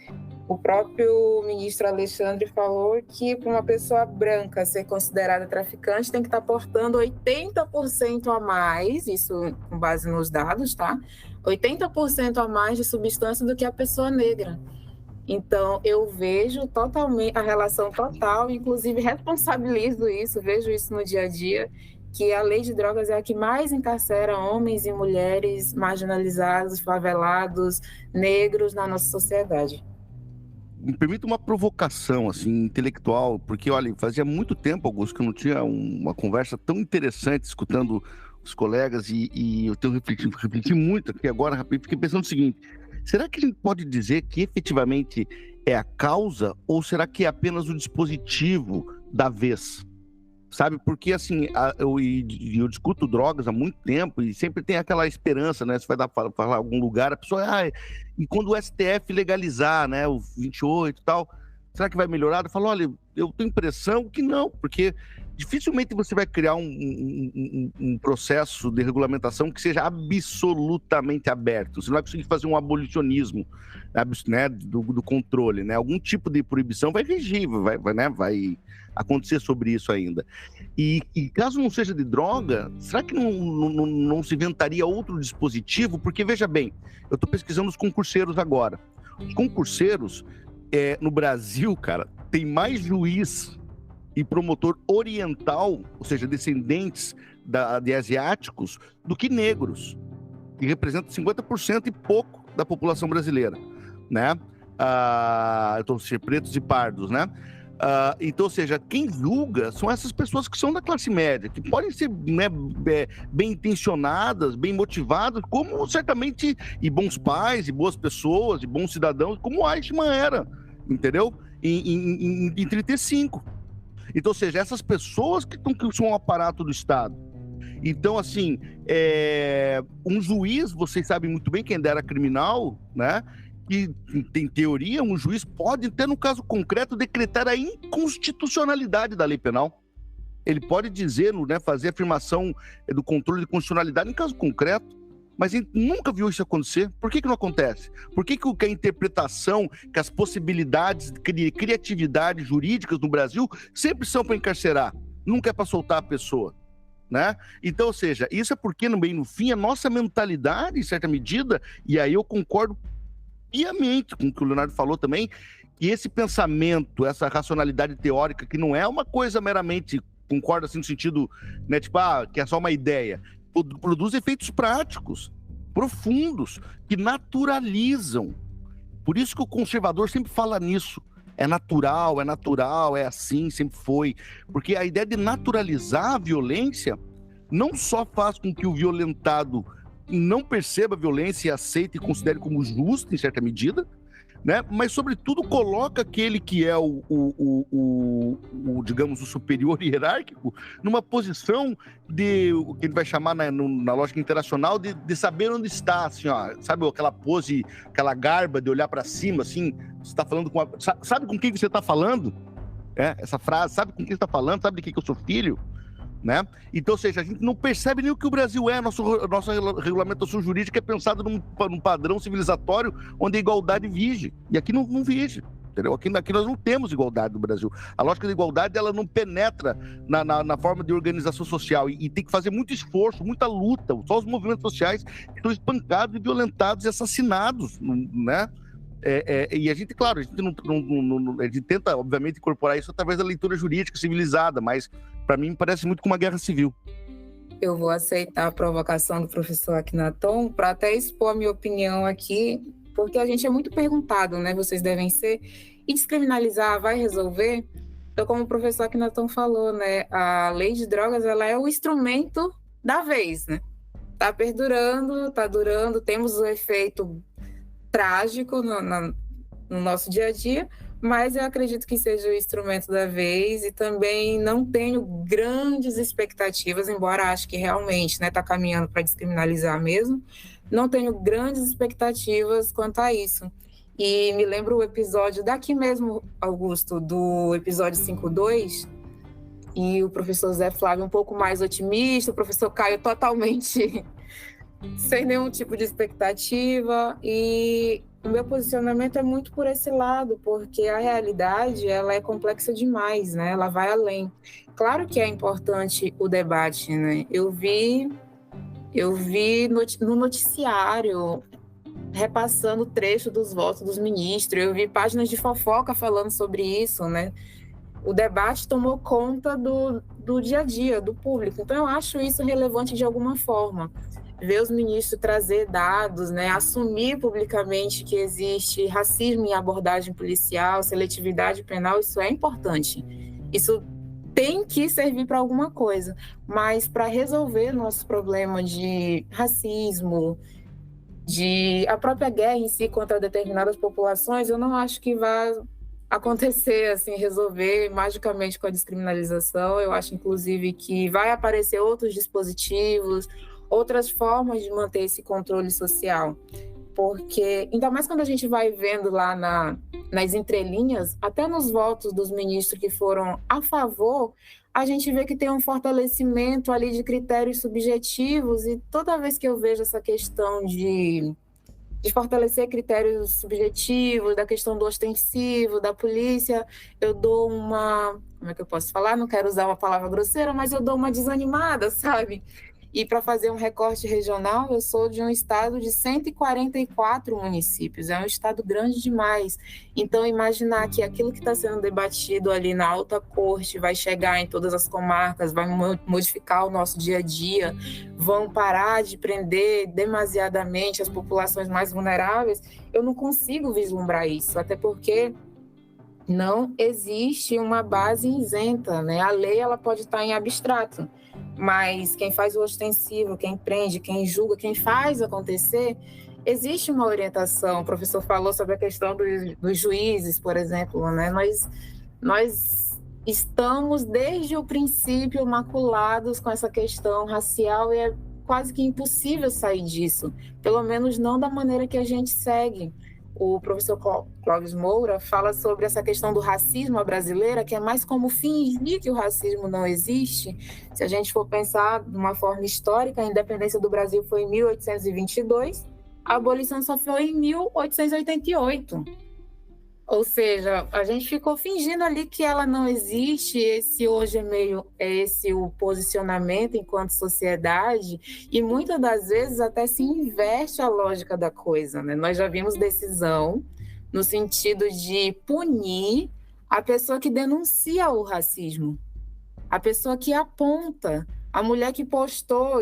O próprio ministro Alexandre falou que para uma pessoa branca ser considerada traficante tem que estar portando 80% a mais, isso com base nos dados, tá? 80% a mais de substância do que a pessoa negra. Então, eu vejo totalmente a relação total, inclusive responsabilizo isso, vejo isso no dia a dia, que a lei de drogas é a que mais encarcera homens e mulheres marginalizados, favelados, negros na nossa sociedade. Me permita uma provocação assim, intelectual, porque, olha, fazia muito tempo, Augusto, que eu não tinha uma conversa tão interessante escutando os colegas e eu tenho refletido muito aqui agora, rapidinho, fiquei pensando o seguinte: será que a gente pode dizer que efetivamente é a causa ou será que é apenas o dispositivo da vez? sabe? Porque, assim, eu discuto drogas há muito tempo e sempre tem aquela esperança, né? Você vai falar algum lugar, a pessoa, e quando o STF legalizar, né, o 28 e tal, será que vai melhorar? Eu falo, olha, eu tenho impressão que não, porque dificilmente você vai criar um processo de regulamentação que seja absolutamente aberto. Você não vai conseguir fazer um abolicionismo, né, do controle, né? Algum tipo de proibição vai regir, vai acontecer sobre isso ainda. E caso não seja de droga, será que não se inventaria outro dispositivo? Porque, veja bem, eu estou pesquisando os concurseiros agora. Os concurseiros, no Brasil, cara, tem mais juiz e promotor oriental, ou seja, descendentes de asiáticos, do que negros, que representam 50% e pouco da população brasileira, né? Então, pretos e pardos, né? Então, ou seja, quem julga são essas pessoas que são da classe média, que podem ser, né, bem intencionadas, bem motivadas, como certamente, e bons pais, e boas pessoas, e bons cidadãos, como Eichmann era, entendeu? Em 35. Então, ou seja, essas pessoas que são um aparato do Estado. Então, assim, um juiz, vocês sabem muito bem, quem dera criminal, né? Que, em teoria, um juiz pode, até no caso concreto, decretar a inconstitucionalidade da lei penal. Ele pode dizer, né, fazer afirmação do controle de constitucionalidade em caso concreto, mas a gente nunca viu isso acontecer. Por que não acontece? Por que a interpretação, que as possibilidades de criatividade jurídicas no Brasil sempre são para encarcerar, nunca é para soltar a pessoa, né? Então, ou seja, isso é porque, no fim, a nossa mentalidade, em certa medida, e aí eu concordo piamente com o que o Leonardo falou também, que esse pensamento, essa racionalidade teórica, que não é uma coisa meramente, concordo assim no sentido, né, tipo, que é só uma ideia, produz efeitos práticos, profundos, que naturalizam. Por isso que o conservador sempre fala nisso. É natural, é assim, sempre foi. Porque a ideia de naturalizar a violência não só faz com que o violentado não perceba a violência e aceite e considere como justa, em certa medida, né? Mas, sobretudo, coloca aquele que é digamos, o superior hierárquico numa posição de, o que ele vai chamar na lógica internacional, de saber onde está, assim, ó, sabe aquela pose, aquela garba de olhar para cima, assim, você está falando sabe com quem você está falando? Essa frase, sabe com quem você está falando? Sabe de quem que eu sou filho? Né? Então, ou seja, a gente não percebe nem o que o Brasil é. Nossa regulamentação jurídica é pensada num padrão civilizatório onde a igualdade vige. E aqui não vige. Entendeu? Aqui nós não temos igualdade no Brasil. A lógica da igualdade, ela não penetra na forma de organização social. E tem que fazer muito esforço, muita luta. Só os movimentos sociais que estão espancados e violentados e assassinados, né? E a gente, claro, a gente tenta, obviamente, incorporar isso através da leitura jurídica civilizada, mas, para mim, parece muito com uma guerra civil. Eu vou aceitar a provocação do professor Akhenaton para até expor a minha opinião aqui, porque a gente é muito perguntado, né? Vocês devem ser. E descriminalizar vai resolver? Então, como o professor Akhenaton falou, né? A lei de drogas, ela é o instrumento da vez, né? Tá perdurando, tá durando, temos o efeito trágico no nosso dia a dia, mas eu acredito que seja o instrumento da vez e também não tenho grandes expectativas, embora acho que realmente está caminhando para descriminalizar mesmo, não tenho grandes expectativas quanto a isso. E me lembro o episódio daqui mesmo, Augusto, do episódio 5.2, e o professor Zé Flávio um pouco mais otimista, o professor Caio totalmente sem nenhum tipo de expectativa, e o meu posicionamento é muito por esse lado, porque a realidade, ela é complexa demais, né? Ela vai além. Claro que é importante o debate, né? Eu vi no noticiário repassando trecho dos votos dos ministros, eu vi páginas de fofoca falando sobre isso, né? O debate tomou conta do dia a dia, do público. Então, eu acho isso relevante de alguma forma. Ver os ministros trazer dados, né, assumir publicamente que existe racismo em abordagem policial, seletividade penal, isso é importante. Isso tem que servir para alguma coisa, mas para resolver nosso problema de racismo, de a própria guerra em si contra determinadas populações, eu não acho que vai acontecer, assim, resolver magicamente com a descriminalização. Eu acho, inclusive, que vai aparecer outros dispositivos, outras formas de manter esse controle social. Porque, ainda mais quando a gente vai vendo lá nas entrelinhas, até nos votos dos ministros que foram a favor, a gente vê que tem um fortalecimento ali de critérios subjetivos, e toda vez que eu vejo essa questão de fortalecer critérios subjetivos, da questão do ostensivo, da polícia, eu dou uma... Como é que eu posso falar? Não quero usar uma palavra grosseira, mas eu dou uma desanimada, sabe? E para fazer um recorte regional, eu sou de um estado de 144 municípios, é um estado grande demais. Então, imaginar que aquilo que está sendo debatido ali na alta corte vai chegar em todas as comarcas, vai modificar o nosso dia a dia, vão parar de prender demasiadamente as populações mais vulneráveis, eu não consigo vislumbrar isso, até porque não existe uma base isenta, né? A lei ela pode estar em abstrato, mas quem faz o ostensivo, quem prende, quem julga, quem faz acontecer, existe uma orientação. O professor falou sobre a questão dos juízes, por exemplo, né? Nós estamos desde o princípio maculados com essa questão racial e é quase que impossível sair disso, pelo menos não da maneira que a gente segue. O professor Clóvis Moura fala sobre essa questão do racismo brasileira, que é mais como fingir que o racismo não existe. Se a gente for pensar de uma forma histórica, a independência do Brasil foi em 1822, a abolição só foi em 1888. Ou seja, a gente ficou fingindo ali que ela não existe. Esse hoje é esse o posicionamento enquanto sociedade, e muitas das vezes até se inverte a lógica da coisa, né? Nós já vimos decisão no sentido de punir a pessoa que denuncia o racismo, a pessoa que aponta. A mulher que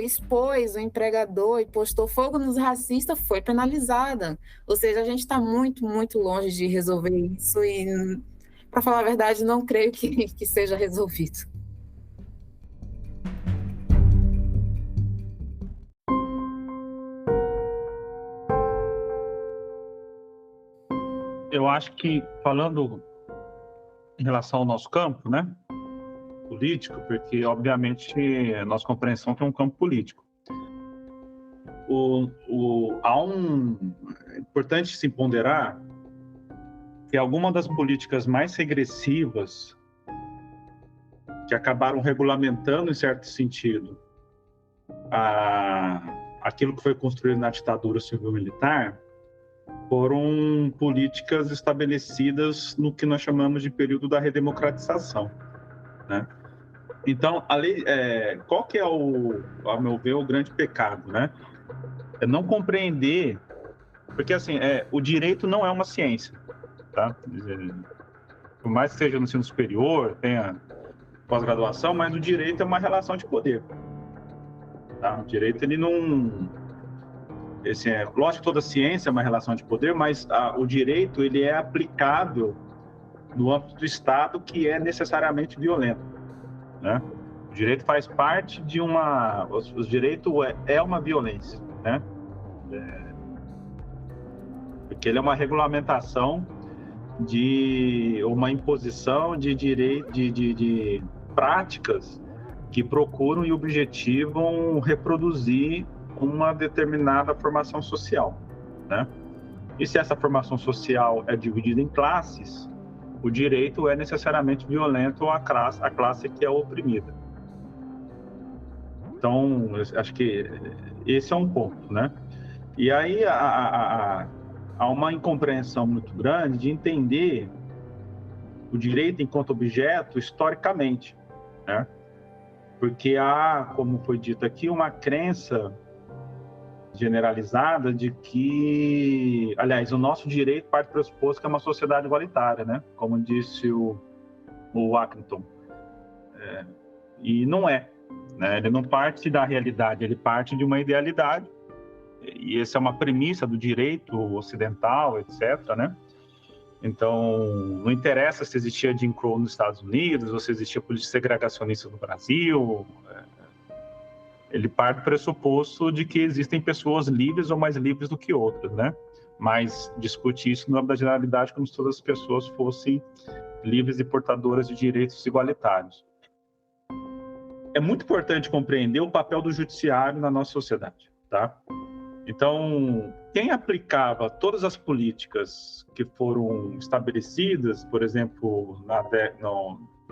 expôs o empregador e postou fogo nos racistas foi penalizada. Ou seja, a gente está muito, muito longe de resolver isso e, para falar a verdade, não creio que seja resolvido. Eu acho que, falando em relação ao nosso campo, né, político, porque, obviamente, a nossa compreensão tem um campo político. É importante se ponderar que algumas das políticas mais regressivas que acabaram regulamentando, em certo sentido, aquilo que foi construído na ditadura civil-militar, foram políticas estabelecidas no que nós chamamos de período da redemocratização, né? Então, a lei, qual que é, ao meu ver, o grande pecado, né? É não compreender, porque assim, o direito não é uma ciência, tá? Por mais que seja no ensino superior, tenha pós-graduação, mas o direito é uma relação de poder, tá? O direito, ele não... lógico que toda ciência é uma relação de poder, mas o direito, ele é aplicável no âmbito do Estado, que é necessariamente violento, né? O direito faz parte de uma... O direito é uma violência, né? Porque ele é uma regulamentação de uma imposição de direito, de práticas que procuram e objetivam reproduzir uma determinada formação social, né? E se essa formação social é dividida em classes, o direito é necessariamente violento à classe que é oprimida. Então, acho que esse é um ponto, né? E aí há uma incompreensão muito grande de entender o direito enquanto objeto historicamente, né? Porque há, como foi dito aqui, uma crença generalizada de que, aliás, o nosso direito parte do pressuposto que é uma sociedade igualitária, né? Como disse o Acton. E não é, né? Ele não parte da realidade, ele parte de uma idealidade, e essa é uma premissa do direito ocidental, etc., né? Então, não interessa se existia Jim Crow nos Estados Unidos, ou se existia política segregacionista no Brasil, ele parte do pressuposto de que existem pessoas livres ou mais livres do que outras, né? mas discute isso no âmbito da generalidade como se todas as pessoas fossem livres e portadoras de direitos igualitários. É muito importante compreender o papel do judiciário na nossa sociedade, tá? Então, quem aplicava todas as políticas que foram estabelecidas, por exemplo,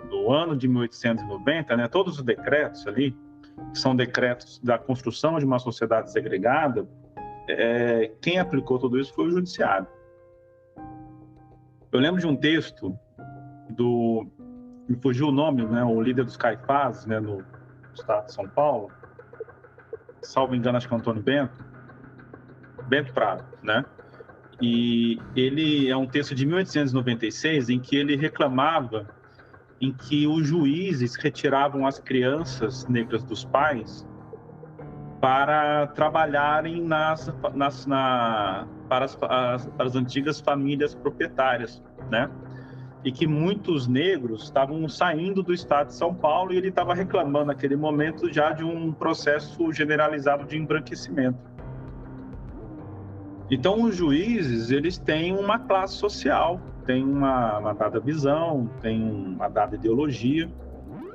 no ano de 1890, né, todos os decretos ali, que são decretos da construção de uma sociedade segregada, quem aplicou tudo isso foi o judiciário. Eu lembro de um texto me fugiu o nome, né, o líder dos Caifases, né, no estado de São Paulo, salvo engano, acho que é Antônio Bento Prado, né? E ele é um texto de 1896 em que ele reclamava em que os juízes retiravam as crianças negras dos pais para trabalharem para as antigas famílias proprietárias, né? E que muitos negros estavam saindo do estado de São Paulo e ele estava reclamando naquele momento já de um processo generalizado de embranquecimento. Então, os juízes, eles têm uma classe social, têm uma dada visão, têm uma dada ideologia,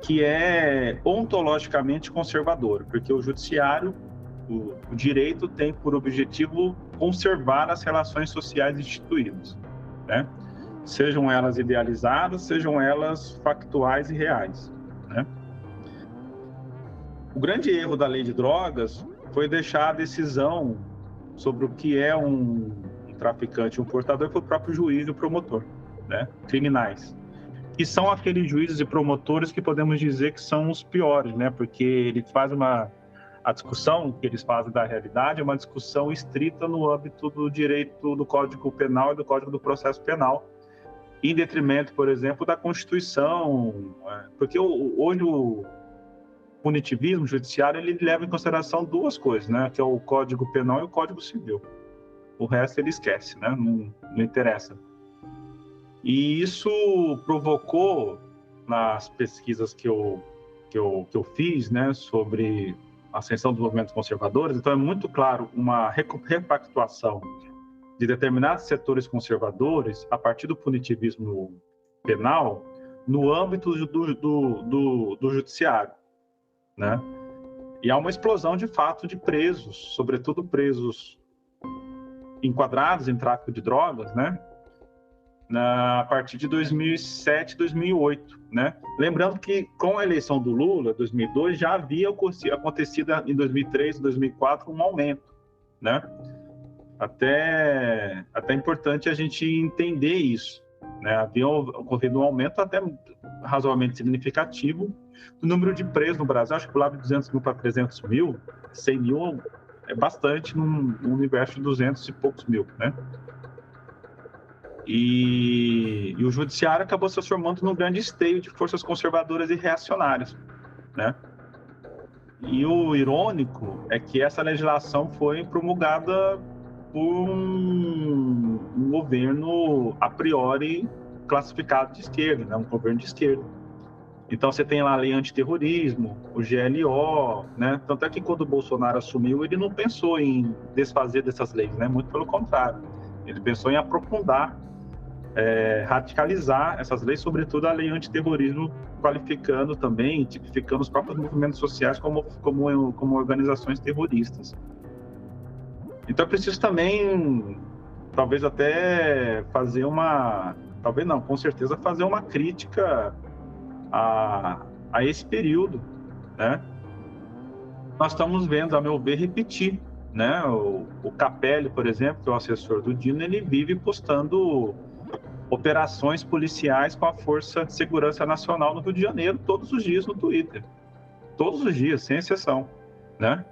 que é ontologicamente conservadora, porque o judiciário, o direito tem por objetivo conservar as relações sociais instituídas, né? Sejam elas idealizadas, sejam elas factuais e reais, né? O grande erro da lei de drogas foi deixar a decisão sobre o que é um traficante, um portador, para o próprio juiz e o promotor, né? Criminais. E são aqueles juízes e promotores que podemos dizer que são os piores, né? Porque eles fazem a discussão que eles fazem da realidade é uma discussão estrita no âmbito do direito do Código Penal e do Código do Processo Penal, em detrimento, por exemplo, da Constituição, porque hoje o punitivismo judiciário ele leva em consideração duas coisas, né? Que é o Código Penal e o Código Civil. O resto ele esquece, né? Não interessa. E isso provocou, nas pesquisas que eu fiz, né, sobre a ascensão dos movimentos conservadores, então é muito claro uma repactuação de determinados setores conservadores a partir do punitivismo penal no âmbito do judiciário, né? E há uma explosão de fato de presos, sobretudo presos enquadrados em tráfico de drogas, né? A partir de 2007, 2008, né? Lembrando que com a eleição do Lula, 2002, já havia acontecido em 2003, 2004 um aumento, né? Até importante a gente entender isso, né? Havia ocorrido um aumento até razoavelmente significativo do número de presos no Brasil. Acho que pulava de 200 mil para 300 mil, 100 mil é bastante num universo de 200 e poucos mil, né? E o judiciário acabou se transformando num grande esteio de forças conservadoras e reacionárias, né? E o irônico é que essa legislação foi promulgada por um governo a priori classificado de esquerda, né? Um governo de esquerda. Então você tem lá a lei antiterrorismo, o GLO, né? Tanto é que quando o Bolsonaro assumiu, ele não pensou em desfazer dessas leis, né? Muito pelo contrário. Ele pensou em aprofundar, radicalizar essas leis, sobretudo a lei antiterrorismo, qualificando também, tipificando os próprios movimentos sociais como organizações terroristas. Então é preciso também, talvez até fazer talvez não, com certeza fazer uma crítica a esse período, né? Nós estamos vendo, a meu ver, repetir, né? O Capelli, por exemplo, que é o assessor do Dino, ele vive postando operações policiais com a Força de Segurança Nacional no Rio de Janeiro todos os dias no Twitter. Todos os dias, sem exceção, né?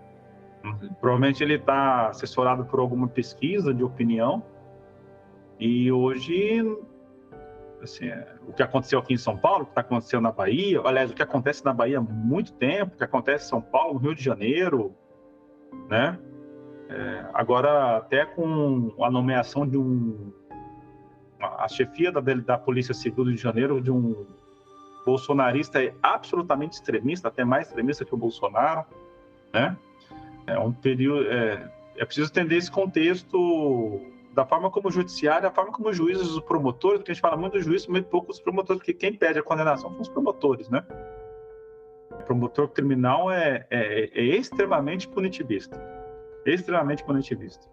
Provavelmente ele está assessorado por alguma pesquisa de opinião e hoje, assim, o que aconteceu aqui em São Paulo, o que está acontecendo na Bahia, aliás, o que acontece na Bahia há muito tempo, o que acontece em São Paulo, no Rio de Janeiro, né? Agora, até com a nomeação de a chefia da Polícia Civil do Rio de Janeiro, de um bolsonarista absolutamente extremista, até mais extremista que o Bolsonaro, né? É um período. É preciso entender esse contexto da forma como o judiciário, a forma como os juízes, os promotores, porque a gente fala muito dos juízes, muito pouco dos promotores, porque quem pede a condenação são os promotores, né? O promotor criminal é extremamente punitivista. Extremamente punitivista.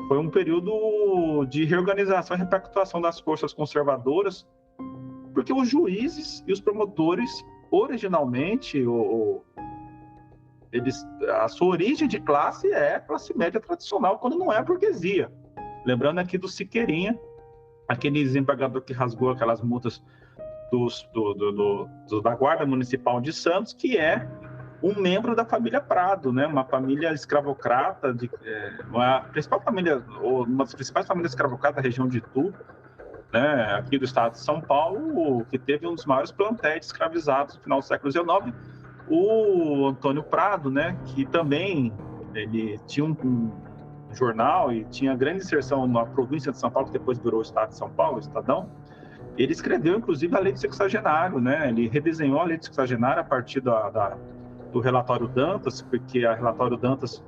Foi um período de reorganização e repactuação das forças conservadoras, porque os juízes e os promotores, originalmente, a sua origem de classe é classe média tradicional, quando não é burguesia. Lembrando aqui do Siqueirinha, aquele desembargador que rasgou aquelas multas da Guarda Municipal de Santos, que é um membro da família Prado, né? Uma família escravocrata, uma das principais famílias escravocratas da região de Itu, né? Aqui do estado de São Paulo, que teve um dos maiores plantéis de escravizados no final do século XIX, o Antônio Prado, né? Que também ele tinha um jornal e tinha grande inserção na província de São Paulo, que depois virou o estado de São Paulo, o Estadão. Ele escreveu, inclusive, a lei do sexagenário, né? Ele redesenhou a lei do sexagenário a partir do relatório Dantas, porque a relatório Dantas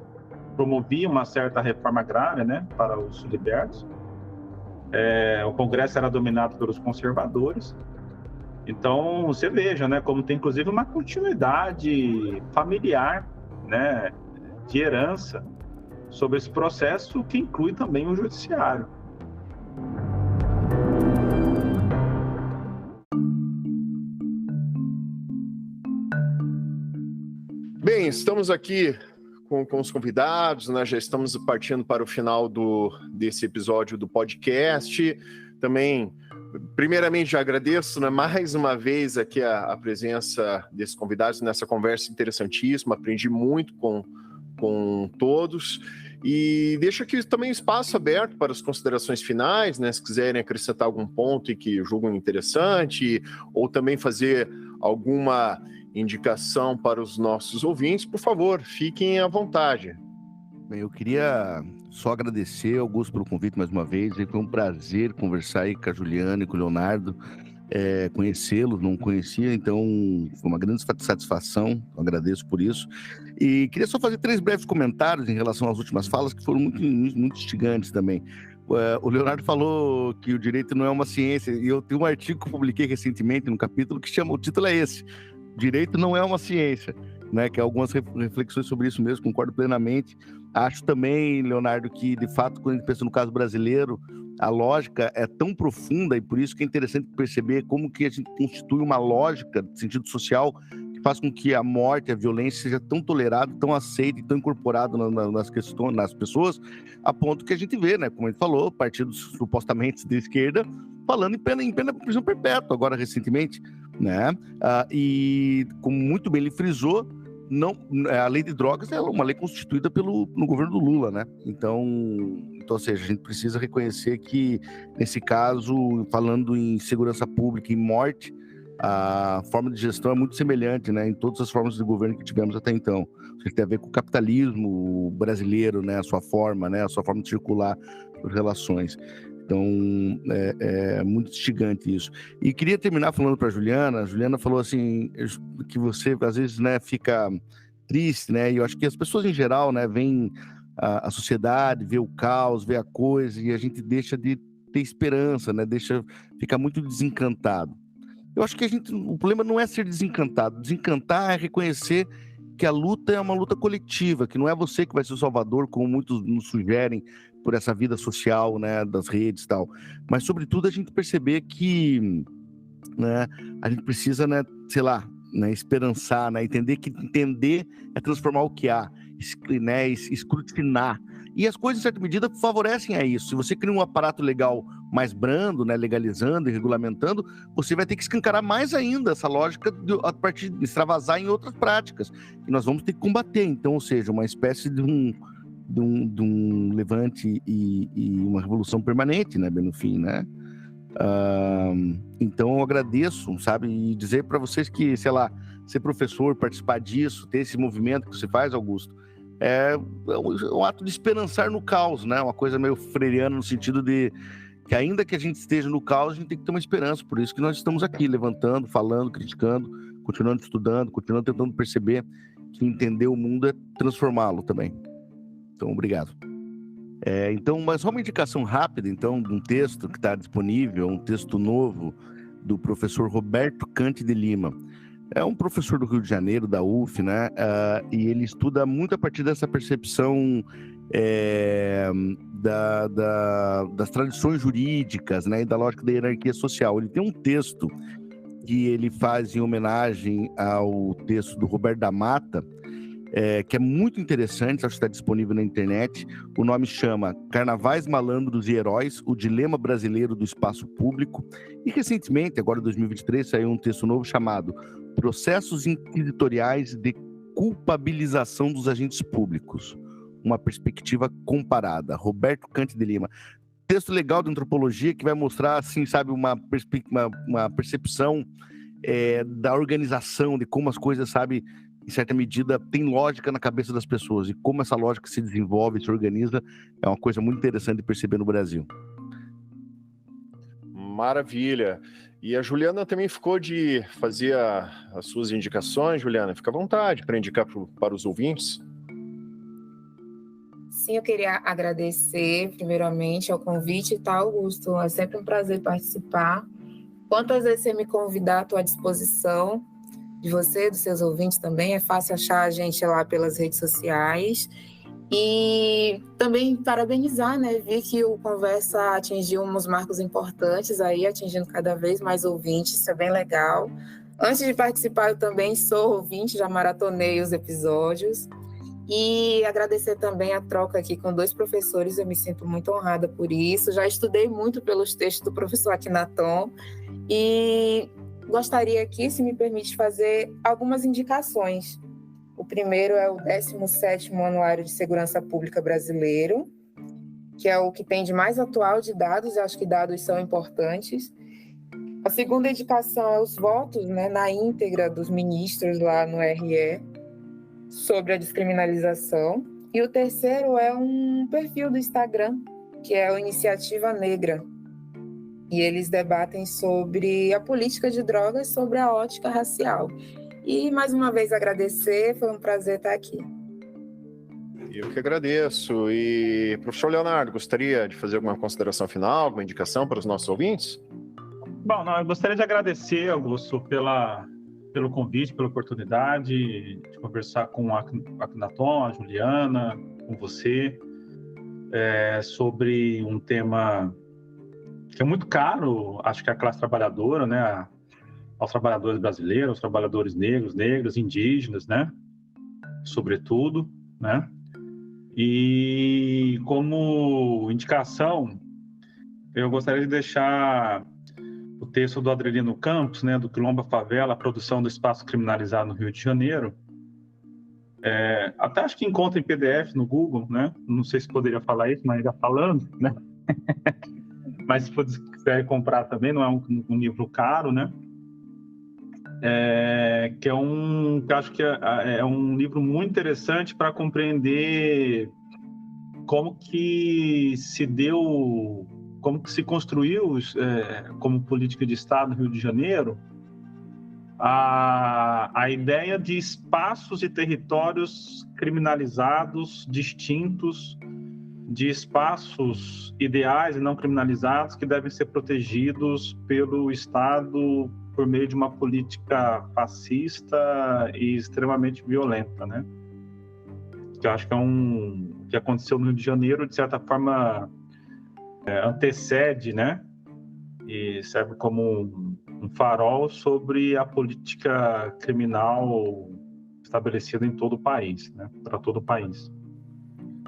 promovia uma certa reforma agrária, né, para os libertos. O Congresso era dominado pelos conservadores. Então, você veja, né, como tem, inclusive, uma continuidade familiar, né, de herança sobre esse processo, que inclui também o judiciário. Bem, estamos aqui com os convidados, né? Já estamos partindo para o final desse episódio do podcast. Também, primeiramente, já agradeço, né, mais uma vez aqui a presença desses convidados nessa conversa interessantíssima. Aprendi muito com todos. E deixo aqui também espaço aberto para as considerações finais, né? Se quiserem acrescentar algum ponto que julgam interessante, ou também fazer alguma indicação para os nossos ouvintes, por favor, fiquem à vontade. Bem, eu queria só agradecer, Augusto, pelo convite mais uma vez. Foi um prazer conversar aí com a Juliana e com o Leonardo, conhecê-los, não conhecia, então foi uma grande satisfação, eu agradeço por isso. E queria só fazer 3 breves comentários em relação às últimas falas, que foram muito, muito instigantes também. O Leonardo falou que o direito não é uma ciência, e eu tenho um artigo que eu publiquei recentemente no capítulo que chama, o título é esse: Direito não é uma ciência, né? Que algumas reflexões sobre isso mesmo, concordo plenamente. Acho também, Leonardo, que de fato, quando a gente pensa no caso brasileiro, a lógica é tão profunda, e por isso que é interessante perceber como que a gente constitui uma lógica de sentido social que faz com que a morte, a violência seja tão tolerada, tão aceita e tão incorporada nas questões, nas pessoas, a ponto que a gente vê, né? Como a gente falou, partidos supostamente de esquerda falando em pena de prisão perpétua agora recentemente, né? E como muito bem ele frisou, a lei de drogas é uma lei constituída no governo do Lula, né? Então, ou seja, a gente precisa reconhecer que, nesse caso, falando em segurança pública e morte, a forma de gestão é muito semelhante, né? Em todas as formas de governo que tivemos até então. Isso tem a ver com o capitalismo brasileiro, né? A sua forma de circular as relações. Então, é muito instigante isso. E queria terminar falando para a Juliana falou assim, que você, às vezes, né, fica triste, né? E eu acho que as pessoas, em geral, né, veem a sociedade, vê o caos, vê a coisa, e a gente deixa de ter esperança, né? Deixa ficar muito desencantado. Eu acho que o problema não é ser desencantado. Desencantar é reconhecer que a luta é uma luta coletiva, que não é você que vai ser o salvador, como muitos nos sugerem, por essa vida social, né, das redes e tal. Mas, sobretudo, a gente perceber que, né, a gente precisa, né, sei lá, né, esperançar, né, entender é transformar o que há, né, escrutinar. E as coisas, em certa medida, favorecem a isso. Se você cria um aparato legal mais brando, né, legalizando e regulamentando, você vai ter que escancarar mais ainda essa lógica a partir de extravasar em outras práticas, que nós vamos ter que combater. Então, ou seja, uma espécie de um levante e uma revolução permanente, né, bem no fim, né? Então eu agradeço, sabe, e dizer para vocês que, sei lá, ser professor, participar disso, ter esse movimento que você faz, Augusto, é um ato de esperançar no caos, né? Uma coisa meio freiriana, no sentido de que ainda que a gente esteja no caos, a gente tem que ter uma esperança. Por isso que nós estamos aqui, levantando, falando, criticando, continuando estudando, continuando tentando perceber que entender o mundo é transformá-lo também. Então, obrigado. Então, mas só uma indicação rápida, então, de um texto que está disponível, um texto novo do professor Roberto Cante de Lima. É um professor do Rio de Janeiro, da UF, né? E ele estuda muito a partir dessa percepção das tradições jurídicas, né? E da lógica da hierarquia social. Ele tem um texto que ele faz em homenagem ao texto do Roberto da Mata, que é muito interessante, acho que está disponível na internet. O nome chama Carnavais, Malandros e Heróis, o Dilema Brasileiro do Espaço Público. E recentemente, agora em 2023, saiu um texto novo chamado Processos Inquisitoriais de Culpabilização dos Agentes Públicos, uma perspectiva comparada. Roberto Cante de Lima. Texto legal de antropologia que vai mostrar, assim, sabe, uma percepção da organização, de como as coisas, sabe, em certa medida, tem lógica na cabeça das pessoas e como essa lógica se desenvolve, se organiza, é uma coisa muito interessante de perceber no Brasil. Maravilha. E a Juliana também ficou de fazer as suas indicações. Juliana, fica à vontade para indicar para os ouvintes. Sim, eu queria agradecer primeiramente ao convite, tá, Augusto? É sempre um prazer participar. Quantas vezes você me convidar, estou à disposição de você, dos seus ouvintes também. É fácil achar a gente lá pelas redes sociais. E também parabenizar, né? Vi que o Conversa atingiu uns marcos importantes aí, atingindo cada vez mais ouvintes, isso é bem legal. Antes de participar, eu também sou ouvinte, já maratonei os episódios. E agradecer também a troca aqui com 2 professores, eu me sinto muito honrada por isso. Já estudei muito pelos textos do professor Akhenaton e gostaria aqui, se me permite, fazer algumas indicações. O primeiro é o 17º Anuário de Segurança Pública Brasileiro, que é o que tem de mais atual de dados, eu acho que dados são importantes. A segunda indicação é os votos, né, na íntegra dos ministros lá no RE, sobre a descriminalização. E o terceiro é um perfil do Instagram, que é a Iniciativa Negra. E eles debatem sobre a política de drogas, sobre a ótica racial. E, mais uma vez, agradecer, foi um prazer estar aqui. Eu que agradeço. E, professor Leonardo, gostaria de fazer alguma consideração final, alguma indicação para os nossos ouvintes? Bom, eu gostaria de agradecer, Augusto, pelo convite, pela oportunidade de conversar com o Akhenaton, a Juliana, com você, sobre um tema que é muito caro, acho que a classe trabalhadora, né, aos trabalhadores brasileiros, aos trabalhadores negros, negras, indígenas, né, sobretudo, né, e como indicação, eu gostaria de deixar o texto do Adriano Campos, né, do Quilombo à Favela, a produção do espaço criminalizado no Rio de Janeiro. Até acho que encontra em PDF no Google, né? Não sei se poderia falar isso, mas ainda falando, né? Mas se quiser comprar também, não é um livro caro, né? Que acho que é um livro muito interessante para compreender como que se construiu como política de Estado no Rio de Janeiro a ideia de espaços e territórios criminalizados, distintos, de espaços ideais e não criminalizados que devem ser protegidos pelo Estado por meio de uma política fascista e extremamente violenta, né? Que eu acho que que aconteceu no Rio de Janeiro, de certa forma, antecede, né? E serve como um farol sobre a política criminal estabelecida em todo o país, né? Para todo o país.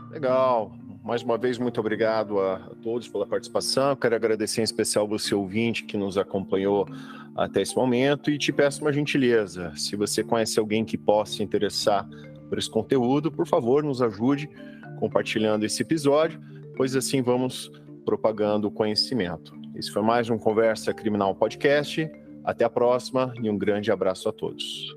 Legal. Mais uma vez, muito obrigado a todos pela participação. Quero agradecer em especial você, ouvinte, que nos acompanhou até esse momento, e te peço uma gentileza. Se você conhece alguém que possa se interessar por esse conteúdo, por favor, nos ajude compartilhando esse episódio, pois assim vamos propagando o conhecimento. Esse foi mais um Conversa Criminal Podcast. Até a próxima e um grande abraço a todos.